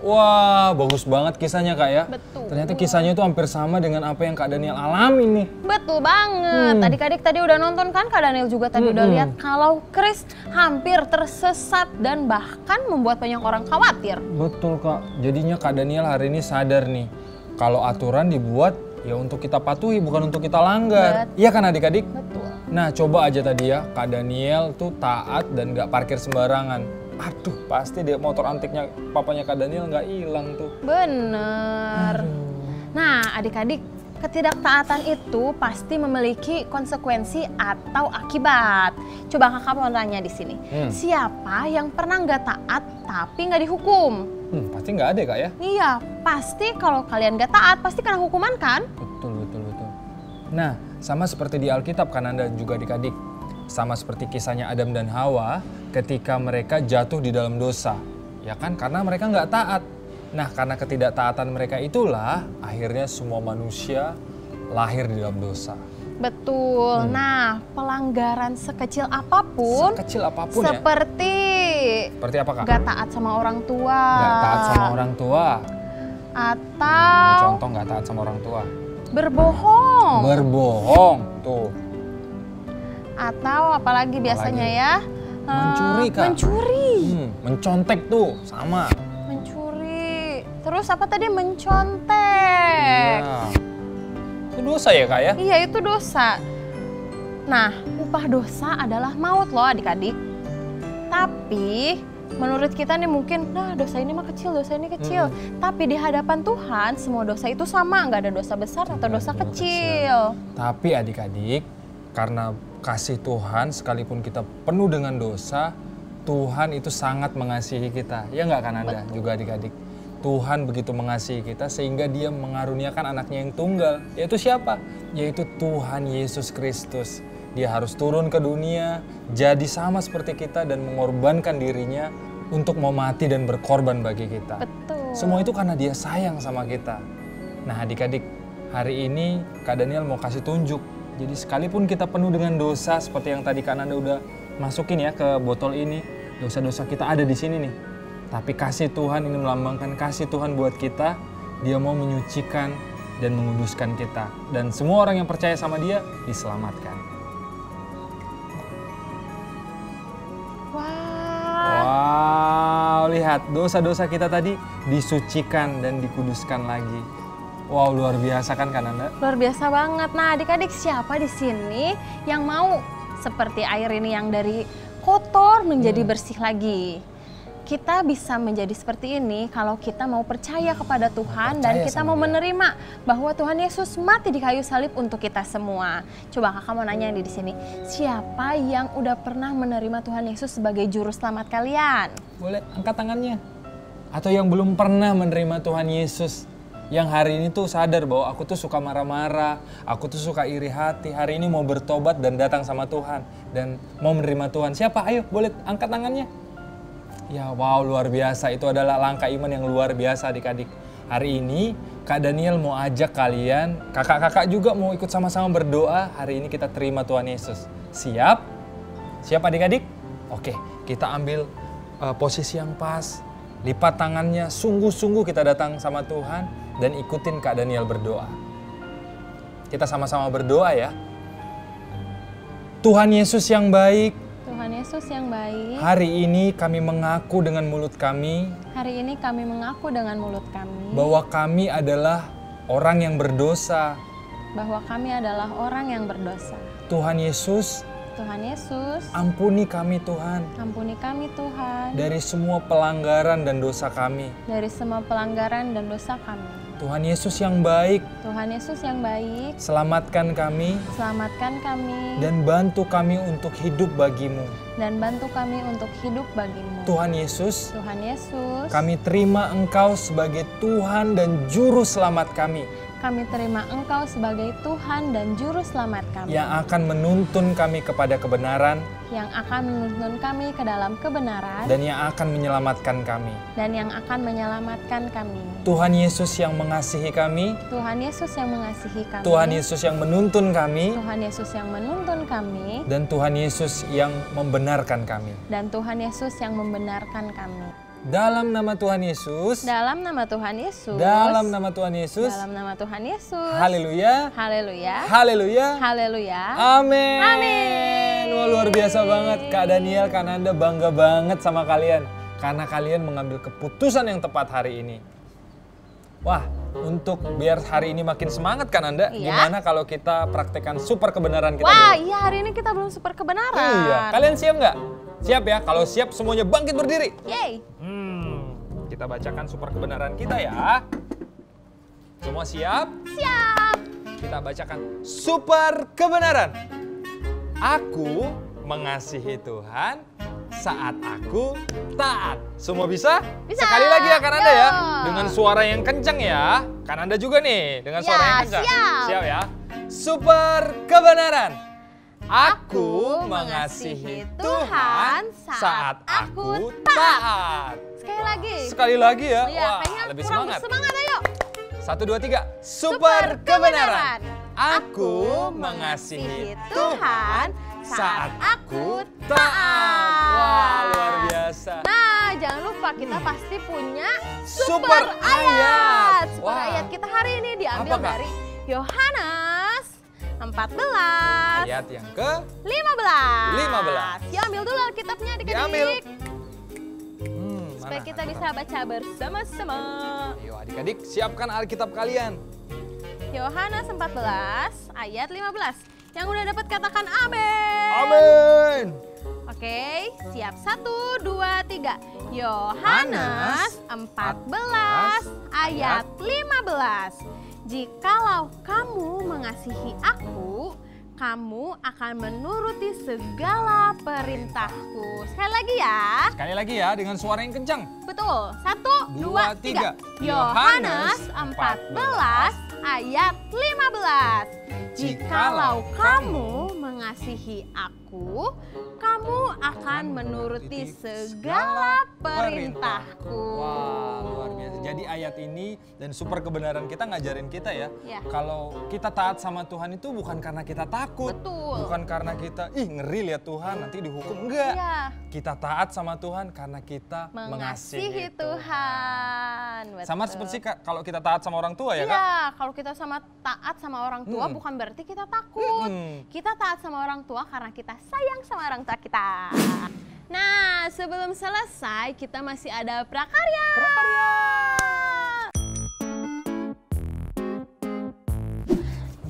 Wah, bagus banget kisahnya, Kak ya. Betul. Ternyata kisahnya itu hampir sama dengan apa yang Kak Daniel alami nih. Betul banget. Adik-adik tadi udah nonton kan, Kak Daniel juga tadi udah lihat kalau Chris hampir tersesat dan bahkan membuat banyak orang khawatir. Betul, Kak. Jadinya Kak Daniel hari ini sadar nih, kalau aturan dibuat ya untuk kita patuhi, bukan untuk kita langgar. Iya kan adik-adik? Betul. Nah, coba aja tadi ya, Kak Daniel tuh taat dan gak parkir sembarangan. Aduh, pasti dia motor antiknya papanya Kak Daniel nggak hilang tuh. Bener. Nah, adik-adik, ketidaktaatan itu pasti memiliki konsekuensi atau akibat. Coba kakak mau tanya di sini, siapa yang pernah nggak taat tapi nggak dihukum? Pasti nggak ada, Kak ya? Iya, pasti kalau kalian nggak taat pasti kena hukuman kan? Betul. Nah, sama seperti di Alkitab kan Anda juga adik-adik. Sama seperti kisahnya Adam dan Hawa ketika mereka jatuh di dalam dosa. Ya kan, karena mereka nggak taat. Nah, karena ketidaktaatan mereka itulah akhirnya semua manusia lahir di dalam dosa. Betul. Nah, pelanggaran sekecil apapun. Seperti apa, Kak? Nggak taat sama orang tua. Nggak taat sama orang tua. Atau contoh nggak taat sama orang tua. Berbohong. Tuh. Atau apalagi biasanya ya? Mencuri, Kak. Mencontek tuh, sama. Mencuri. Terus apa tadi? Mencontek. Iya. Itu dosa ya, Kak ya? Iya, itu dosa. Nah, upah dosa adalah maut loh adik-adik. Tapi menurut kita nih mungkin, nah dosa ini mah kecil, dosa ini kecil. Tapi di hadapan Tuhan semua dosa itu sama, nggak ada dosa besar atau dosa kecil. Tapi adik-adik, karena kasih Tuhan sekalipun kita penuh dengan dosa, Tuhan itu sangat mengasihi kita. Ya nggak kan Anda juga adik-adik? Tuhan begitu mengasihi kita sehingga dia mengaruniakan anaknya yang tunggal. Yaitu siapa? Yaitu Tuhan Yesus Kristus. Dia harus turun ke dunia, jadi sama seperti kita dan mengorbankan dirinya untuk mau mati dan berkorban bagi kita. Betul. Semua itu karena dia sayang sama kita. Nah adik-adik, hari ini Kak Daniel mau kasih tunjuk. Jadi sekalipun kita penuh dengan dosa seperti yang tadi Kak Nanda udah masukin ya ke botol ini, dosa-dosa kita ada di sini nih. Tapi kasih Tuhan ini melambangkan kasih Tuhan buat kita. Dia mau menyucikan dan menguduskan kita. Dan semua orang yang percaya sama dia diselamatkan. Wow, lihat dosa-dosa kita tadi disucikan dan dikuduskan lagi. Wow, luar biasa kan Nanda? Luar biasa banget. Nah, adik-adik siapa di sini yang mau seperti air ini yang dari kotor menjadi bersih lagi? Kita bisa menjadi seperti ini kalau kita mau percaya kepada Tuhan dan kita mau menerima bahwa Tuhan Yesus mati di kayu salib untuk kita semua. Coba kakak mau nanya di sini, siapa yang udah pernah menerima Tuhan Yesus sebagai juru selamat kalian? Boleh angkat tangannya. Atau yang belum pernah menerima Tuhan Yesus, yang hari ini tuh sadar bahwa aku tuh suka marah-marah, aku tuh suka iri hati, hari ini mau bertobat dan datang sama Tuhan dan mau menerima Tuhan. Siapa? Ayo, boleh angkat tangannya. Ya wow, luar biasa. Itu adalah langkah iman yang luar biasa adik-adik. Hari ini Kak Daniel mau ajak kalian, kakak-kakak juga mau ikut sama-sama berdoa. Hari ini kita terima Tuhan Yesus. Siap? Siap adik-adik? Oke, kita ambil posisi yang pas. Lipat tangannya, sungguh-sungguh kita datang sama Tuhan dan ikutin Kak Daniel berdoa. Kita sama-sama berdoa ya. Tuhan Yesus yang baik, Tuhan Yesus yang baik, hari ini kami mengaku dengan mulut kami hari ini kami mengaku dengan mulut kami bahwa kami adalah orang yang berdosa. bahwa kami adalah orang yang berdosa. Tuhan Yesus, Tuhan Yesus, ampuni kami Tuhan ampuni kami Tuhan dari semua pelanggaran dan dosa kami. dari semua pelanggaran dan dosa kami. Tuhan Yesus yang baik, Tuhan Yesus yang baik, selamatkan kami selamatkan kami dan bantu kami untuk hidup bagimu. dan bantu kami untuk hidup bagimu. Tuhan Yesus, Tuhan Yesus, kami terima Engkau sebagai Tuhan dan Juru Selamat kami kami terima Engkau sebagai Tuhan dan Juru Selamat kami yang akan menuntun kami kepada kebenaran yang akan menuntun kami ke dalam kebenaran dan yang akan menyelamatkan kami. dan yang akan menyelamatkan kami. Tuhan Yesus yang mengasihi kami, Tuhan Yesus yang mengasihi kami, Tuhan Yesus yang menuntun kami, Tuhan Yesus yang menuntun kami, dan Tuhan Yesus yang membenarkan kami. dan Tuhan Yesus yang membenarkan kami. Dalam nama Tuhan Yesus, Dalam nama Tuhan Yesus, dalam nama Tuhan Yesus, dalam nama Tuhan Yesus, haleluya, haleluya, haleluya, haleluya, amin. amin. Wah, luar biasa banget Kak Daniel, Kak Nanda bangga banget sama kalian karena kalian mengambil keputusan yang tepat hari ini. Wah, untuk biar hari ini makin semangat Kak Nanda, Iya. gimana kalau kita praktekkan super kebenaran kita Wah, dulu? iya hari ini kita belum super kebenaran. Iya, kalian siap nggak? Siap ya? Kalau siap semuanya bangkit berdiri. Yeay. Kita bacakan super kebenaran kita ya. Semua siap? Siap. Kita bacakan super kebenaran. Aku mengasihi Tuhan saat aku taat. Semua bisa? Bisa. Sekali lagi ya Kananda ya. Yo. Dengan suara yang kencang ya. Kananda juga nih dengan suara Ya, yang kencang. siap. Siap ya. Super kebenaran. Aku mengasihi Tuhan saat aku taat. Sekali lagi. Sekali lagi ya. Iya, Wah, kayaknya lebih kurang semangat. Semangat ayo. 1, 2, 3. Super kebenaran. Aku mengasihi Tuhan saat aku taat. Wah, luar biasa. Nah, jangan lupa kita pasti punya Super ayat. Super Wah. ayat kita hari ini diambil Apa, Kak? dari Yohanes 14 Ayat yang ke 15. 15. Yuk ambil dulu Alkitabnya adik-adik. Diambil. Supaya Mana? kita bisa baca bersama-sama. Ayo adik-adik siapkan Alkitab kalian. Yohanes 14 ayat 15. Yang udah dapat katakan amin. Amin. Oke, siap 1, 2, 3. Yohanes 14 ayat 15. Jikalau kamu mengasihi aku, kamu akan menuruti segala perintahku. Sekali lagi ya. Sekali lagi ya dengan suara yang kencang. Betul. 1, 2, 3. Yohanes 14 ayat 15. Jikalau kamu mengasihi aku, kamu akan menuruti segala perintahku. Wah, luar biasa. Jadi ayat ini dan super kebenaran kita ngajarin kita ya. Ya. Kalau kita taat sama Tuhan itu bukan karena kita takut. Betul. Bukan karena kita, ngeri lihat Tuhan nanti dihukum. Enggak. Iya. Kita taat sama Tuhan karena kita Mengasihi Tuhan. Betul. Sama seperti kalau kita taat sama orang tua ya Kak? Iya, kalau kita taat sama orang tua bukan berarti kita takut. Kita taat sama orang tua karena kita sayang sama orang tua kita. Nah, sebelum selesai kita masih ada prakarya.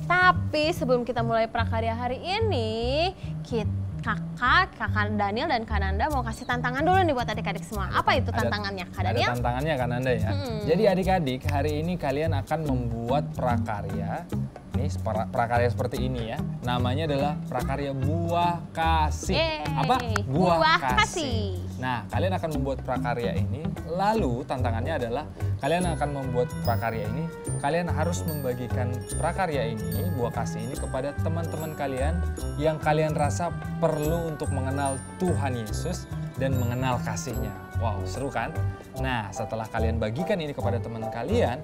Tapi sebelum kita mulai prakarya hari ini, Kakak Daniel dan Kak Nanda mau kasih tantangan dulu nih buat adik-adik semua. Apa itu tantangannya, Kak Daniel? Ada tantangannya Kak Nanda ya. Jadi adik-adik, hari ini kalian akan membuat prakarya. Nih prakarya seperti ini ya. Namanya adalah prakarya buah kasih. Apa? Buah kasih. Nah, kalian akan membuat prakarya ini. Lalu tantangannya adalah kalian akan membuat prakarya ini. Kalian harus membagikan prakarya ini, buah kasih ini kepada teman-teman kalian yang kalian rasa perlu untuk mengenal Tuhan Yesus dan mengenal kasih-Nya. Wow, seru kan? Nah, setelah kalian bagikan ini kepada teman kalian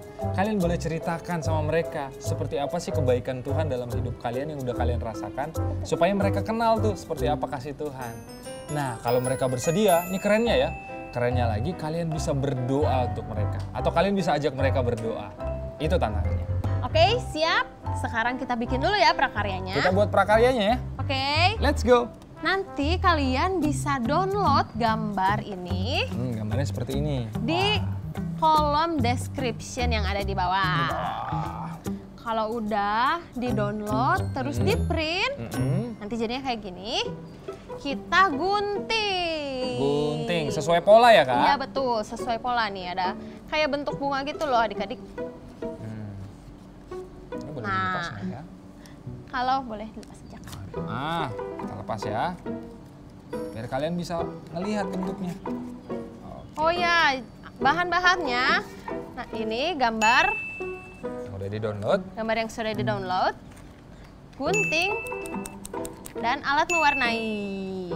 boleh ceritakan sama mereka seperti apa sih kebaikan Tuhan dalam hidup kalian yang udah kalian rasakan, supaya mereka kenal tuh seperti apa kasih Tuhan. Nah, kalau mereka bersedia, ini kerennya ya. Kerennya lagi, kalian bisa berdoa untuk mereka. Atau kalian bisa ajak mereka berdoa. Itu tantangannya. Oke, siap. Sekarang kita bikin dulu ya prakaryanya. Kita buat prakaryanya ya. Oke. Let's go. Nanti kalian bisa download gambar ini. Gambarnya seperti ini. Di kolom description yang ada di bawah. Kalau udah di-download, terus di-print, nanti jadinya kayak gini. Kita gunting. Gunting, sesuai pola ya Kak? Iya betul, sesuai pola nih. Ada kayak bentuk bunga gitu loh adik-adik. Ini boleh Nah, dilepas ya? kalau boleh dilepas aja. Nah, kita lepas ya. Biar kalian bisa ngelihat bentuknya. Oh ya, bahan-bahannya. Nah, ini gambar. Yang udah di-download. Gambar yang sudah di-download. Gunting. Dan alat mewarnai.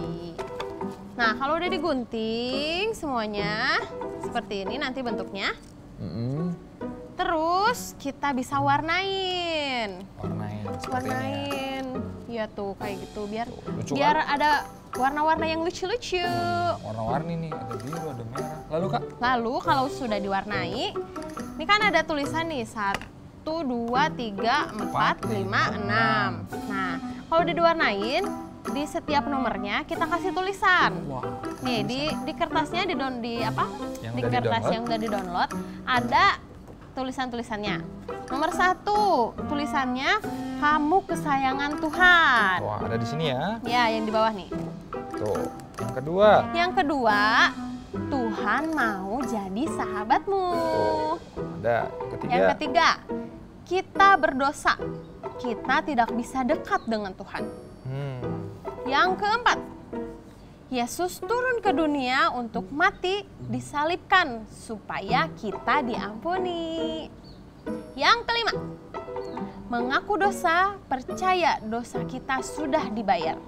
Nah, kalau udah digunting semuanya seperti ini nanti bentuknya. Terus kita bisa warnain. Warnain. Iya tuh kayak gitu biar ada warna-warna yang lucu-lucu. Warna-warni nih, ada biru, ada merah. Lalu Kak? Lalu kalau sudah diwarnai, ini kan ada tulisan nih 1, 2, 3, 4, 5, 6. Nah, kalau udah diwarnain, di setiap nomornya kita kasih tulisan. Nih di kertasnya di kertas yang udah di-download ada tulisan-tulisannya. Nomor 1 tulisannya kamu kesayangan Tuhan. Wah, ada di sini ya? Ya, yang di bawah nih. Tuh. Yang kedua. Yang kedua, Tuhan mau jadi sahabatmu. Ada. Yang ketiga. Yang ketiga, kita berdosa. Kita tidak bisa dekat dengan Tuhan. Yang keempat, Yesus turun ke dunia untuk mati, disalibkan supaya kita diampuni. Yang kelima, mengaku dosa, percaya dosa kita sudah dibayar.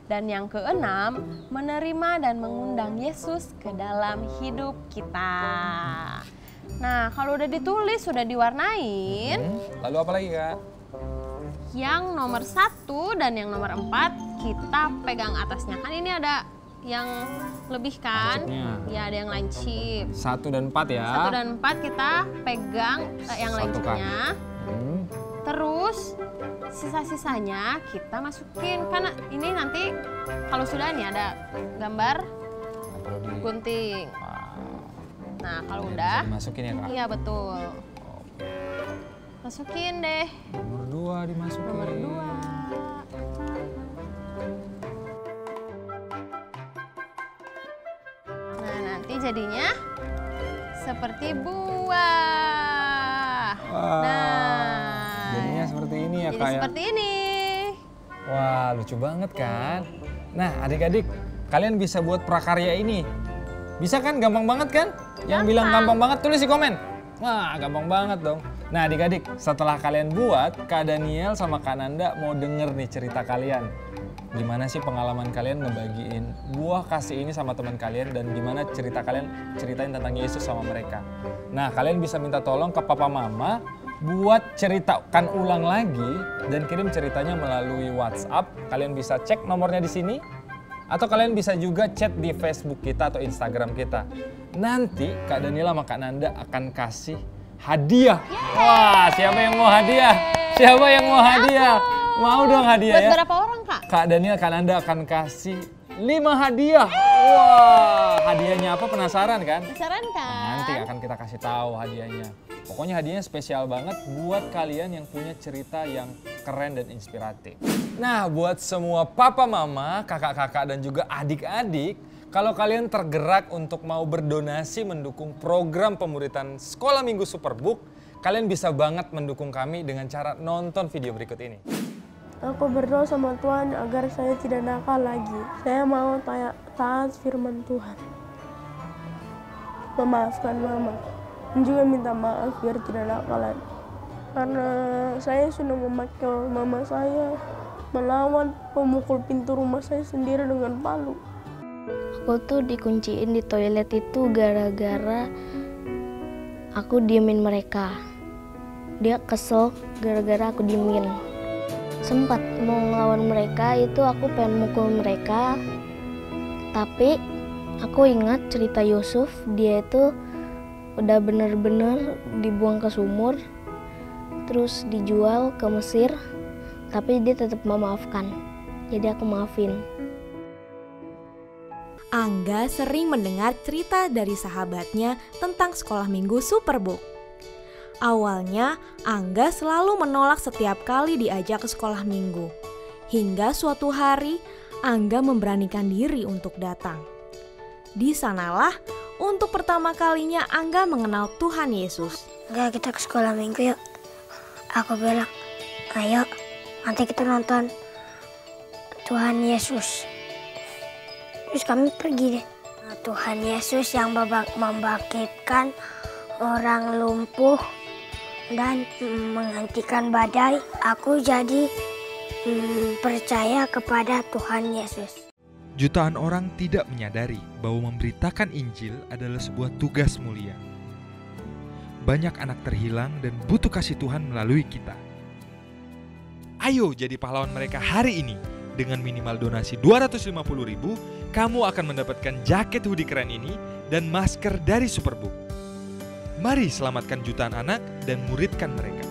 Dan yang keenam, menerima dan mengundang Yesus ke dalam hidup kita. Nah, kalau udah ditulis, sudah diwarnain. Lalu apa lagi Kak? Yang nomor 1 dan yang nomor 4 kita pegang atasnya. Kan ini ada yang lebih kan? Ya, ada yang lancip. 1 dan 4 ya? 1 dan 4 kita pegang yang lancipnya. Terus sisa-sisanya kita masukin. Karena ini nanti kalau sudah nih ada gambar gunting. Nah, kalau udah dimasukin ya Kak? Iya betul. Masukin deh. Nomor 2 dimasukin. Nomor 2. Nah, nanti jadinya seperti buah. Nah, jadinya seperti ini ya jadi Kak ya? seperti ini. Wah, lucu banget kan? Nah, adik-adik, kalian bisa buat prakarya ini. Bisa kan? Gampang banget kan? Yang bilang gampang banget, tulis di komen. Wah, gampang banget dong. Nah adik-adik, setelah kalian buat, Kak Daniel sama Kak Nanda mau denger nih cerita kalian. Gimana sih pengalaman kalian ngebagiin buah kasih ini sama teman kalian dan gimana cerita kalian ceritain tentang Yesus sama mereka. Nah kalian bisa minta tolong ke Papa Mama buat ceritakan ulang lagi dan kirim ceritanya melalui WhatsApp. Kalian bisa cek nomornya di sini atau kalian bisa juga chat di Facebook kita atau Instagram kita. Nanti Kak Daniel sama Kak Nanda akan kasih hadiah. Wah, siapa yang mau hadiah? Siapa yang mau hadiah? Mau dong hadiah ya? Buat berapa orang Kak? Kak Daniel, Kak Nanda akan kasih 5 hadiah. Wah, hadiahnya apa? Penasaran kan? Penasaran kan? Nanti akan kita kasih tahu hadiahnya. Pokoknya hadiahnya spesial banget buat kalian yang punya cerita yang keren dan inspiratif. Nah, buat semua papa mama, kakak-kakak dan juga adik-adik, kalau kalian tergerak untuk mau berdonasi mendukung program pemuritan Sekolah Minggu Superbook, kalian bisa banget mendukung kami dengan cara nonton video berikut ini. Aku berdoa sama Tuhan agar saya tidak nakal lagi. Saya mau taat firman Tuhan. Memaafkan Mama. Dan juga minta maaf biar tidak nakal lagi. Karena saya sudah memakai Mama saya melawan pemukul pintu rumah saya sendiri dengan palu. Aku tuh dikunciin di toilet itu gara-gara aku diemin mereka. Dia kesel gara-gara aku diemin. Sempat mau ngelawan mereka, itu aku pengen mukul mereka. Tapi aku ingat cerita Yusuf, dia itu udah bener-bener dibuang ke sumur, terus dijual ke Mesir, tapi dia tetap memaafkan. Jadi aku maafin. Angga sering mendengar cerita dari sahabatnya tentang Sekolah Minggu Superbook. Awalnya, Angga selalu menolak setiap kali diajak ke sekolah minggu. Hingga suatu hari, Angga memberanikan diri untuk datang. Di sanalah, untuk pertama kalinya Angga mengenal Tuhan Yesus. Enggak, kita ke sekolah minggu yuk. Aku bilang, ayo nanti kita nonton Tuhan Yesus. Terus kami pergi deh. Nah, Tuhan Yesus yang membangkitkan orang lumpuh dan menghentikan badai. Aku jadi percaya kepada Tuhan Yesus. Jutaan orang tidak menyadari bahwa memberitakan Injil adalah sebuah tugas mulia. Banyak anak terhilang dan butuh kasih Tuhan melalui kita. Ayo jadi pahlawan mereka hari ini. Dengan minimal donasi 250.000, kamu akan mendapatkan jaket hoodie keren ini dan masker dari Superbook. Mari selamatkan jutaan anak dan muridkan mereka.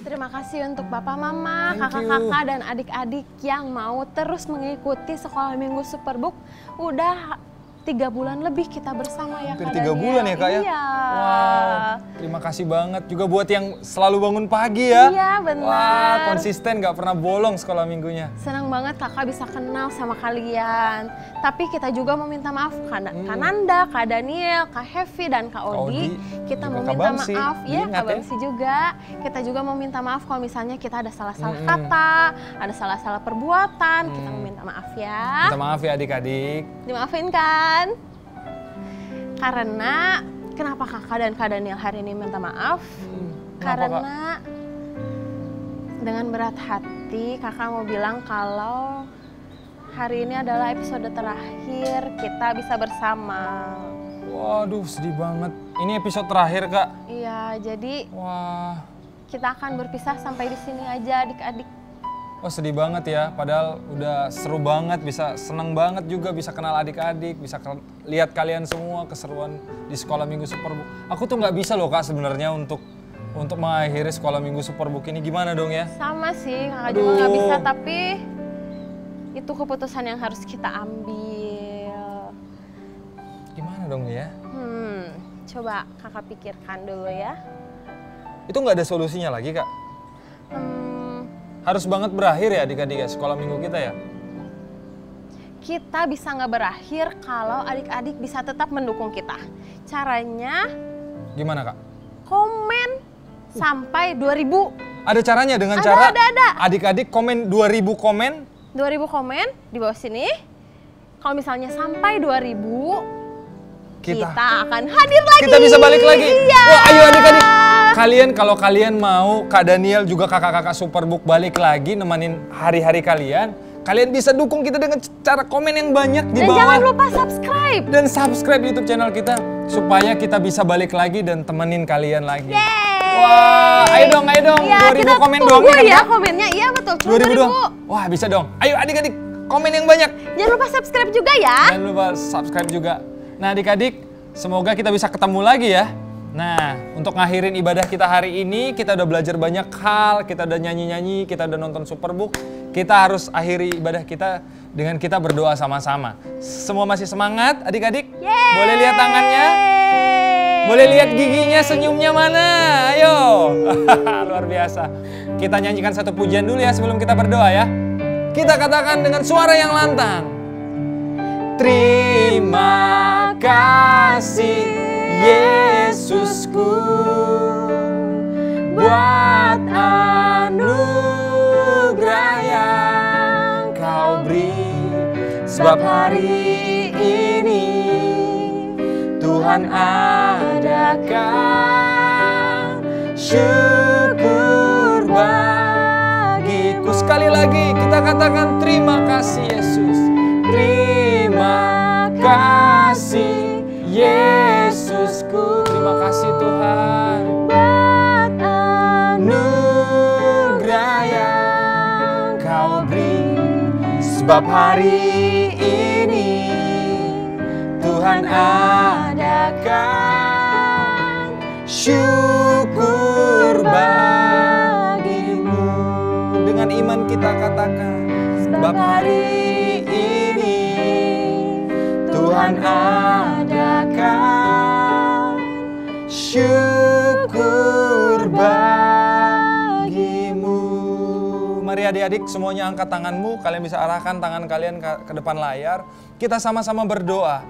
Terima kasih untuk Bapak Mama, kakak-kakak dan adik-adik yang mau terus mengikuti Sekolah Minggu Superbook. Udah 3 bulan lebih kita bersama ya Kak. Hampir 3 bulan ya Kak ya? Iya. Wow, terima kasih banget juga buat yang selalu bangun pagi ya. Iya benar. Wah, konsisten gak pernah bolong sekolah minggunya. Senang banget Kakak bisa kenal sama kalian. Tapi kita juga mau minta maaf Kak Nanda, Kak Daniel, Kak Hevi dan Kak Odi. Kita mau minta maaf, ya Kak Bamsi juga. Kita juga mau minta maaf kalau misalnya kita ada salah-salah kata, ada salah-salah perbuatan. Kita mau minta maaf ya. Minta maaf ya adik-adik. Dimaafin kan? Karena kenapa Kakak dan Kak Daniel hari ini minta maaf? Karena dengan berat hati Kakak mau bilang kalau hari ini adalah episode terakhir kita bisa bersama. Waduh, sedih banget. Ini episode terakhir Kak? Iya, jadi kita akan berpisah sampai di sini aja adik-adik. Wah, sedih banget ya, padahal udah seru banget, bisa seneng banget juga bisa kenal adik-adik, bisa lihat kalian semua keseruan di Sekolah Minggu Superbook. Aku tuh nggak bisa loh Kak sebenarnya untuk mengakhiri Sekolah Minggu Superbook ini, gimana dong ya? Sama sih, Kakak juga nggak bisa, tapi itu keputusan yang harus kita ambil. Gimana dong ya? Coba Kakak pikirkan dulu ya. Itu nggak ada solusinya lagi Kak? Harus banget berakhir ya adik-adik ya sekolah minggu kita ya? Kita bisa nggak berakhir kalau adik-adik bisa tetap mendukung kita. Caranya? Gimana Kak? Komen sampai 2000. Ada caranya dengan cara adik-adik komen 2000 komen? 2000 komen di bawah sini. Kalau misalnya sampai 2000, kita akan hadir lagi. Kita bisa balik lagi. Iya. Wah, ayo adik-adik. Kalau kalian mau Kak Daniel juga kakak-kakak Superbook balik lagi nemenin hari-hari kalian bisa dukung kita dengan cara komen yang banyak di bawah. Dan jangan lupa subscribe. Dan subscribe YouTube channel kita supaya kita bisa balik lagi dan temenin kalian lagi. Wah, ayo dong. Ya, 2000 komen doang ya komennya. Iya betul. 2000 doang. Wah, bisa dong. Ayo adik-adik komen yang banyak. Jangan lupa subscribe juga ya. Jangan lupa subscribe juga. Nah adik-adik, semoga kita bisa ketemu lagi ya Nah, untuk ngakhirin ibadah kita hari ini, kita udah belajar banyak hal, kita udah nyanyi-nyanyi, kita udah nonton Superbook. Kita harus akhiri ibadah kita dengan kita berdoa sama-sama. Semua masih semangat, adik-adik? Boleh lihat tangannya? Boleh lihat giginya, senyumnya mana? Ayo. Luar biasa. Kita nyanyikan satu pujian dulu ya sebelum kita berdoa ya. Kita katakan dengan suara yang lantang. Terima kasih Yesusku buat anugerah yang Kau beri, sebab hari ini Tuhan adakan syukur bagiku. Sekali lagi kita katakan terima kasih Yesus. Terima kasih Yesusku. Terima kasih Tuhan buat anugerah yang Kau beri, sebab hari ini Tuhan adakan syukur bagimu. Dengan iman kita katakan, sebab hari ini Tuhan adakan syukur bagimu. Mari adik-adik semuanya angkat tanganmu, kalian bisa arahkan tangan kalian ke depan layar. Kita sama-sama berdoa.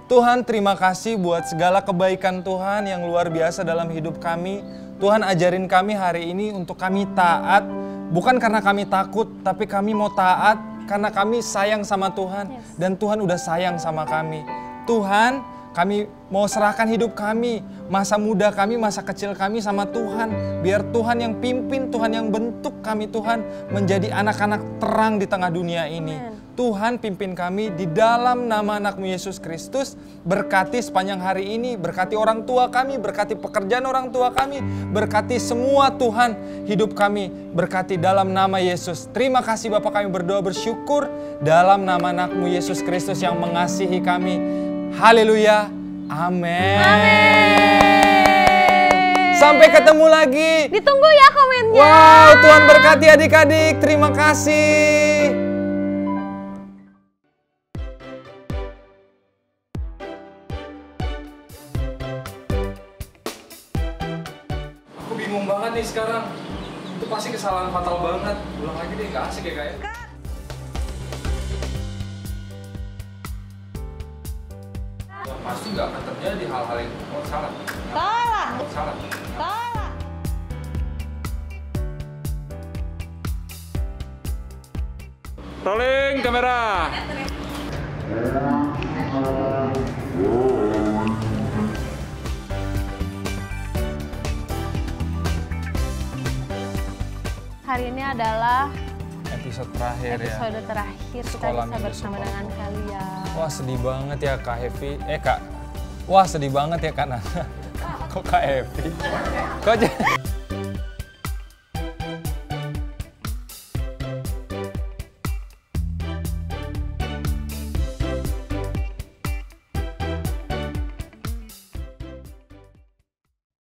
Tuhan, terima kasih buat segala kebaikan Tuhan yang luar biasa dalam hidup kami. Tuhan, ajarin kami hari ini untuk kami taat, bukan karena kami takut, tapi kami mau taat karena kami sayang sama Tuhan. Dan Tuhan udah sayang sama kami. Tuhan, kami mau serahkan hidup kami, masa muda kami, masa kecil kami sama Tuhan. Biar Tuhan yang pimpin, Tuhan yang bentuk kami, Tuhan, menjadi anak-anak terang di tengah dunia ini. Tuhan, pimpin kami di dalam nama anak-Mu Yesus Kristus. Berkati sepanjang hari ini, berkati orang tua kami, berkati pekerjaan orang tua kami, berkati semua Tuhan hidup kami, berkati dalam nama Yesus. Terima kasih Bapa, kami berdoa bersyukur dalam nama anak-Mu Yesus Kristus yang mengasihi kami. Haleluya. Amin. Sampai ketemu lagi. Ditunggu ya komennya. Wow, Tuhan berkati adik-adik. Terima kasih. Aku bingung banget nih sekarang. Itu pasti kesalahan fatal banget. Ulang lagi deh, gak asik ya kayaknya. Pasti nggak akan terjadi hal-hal yang salah. Salah. Rolling kamera. Hari ini adalah episode terakhir ya. Episode terakhir kita Sekolah bisa bersama dengan kalian. Wah, sedih banget ya Kak Hevi. Kak. Wah, sedih banget ya Kak Nana. Kok Kak Hevi? Kok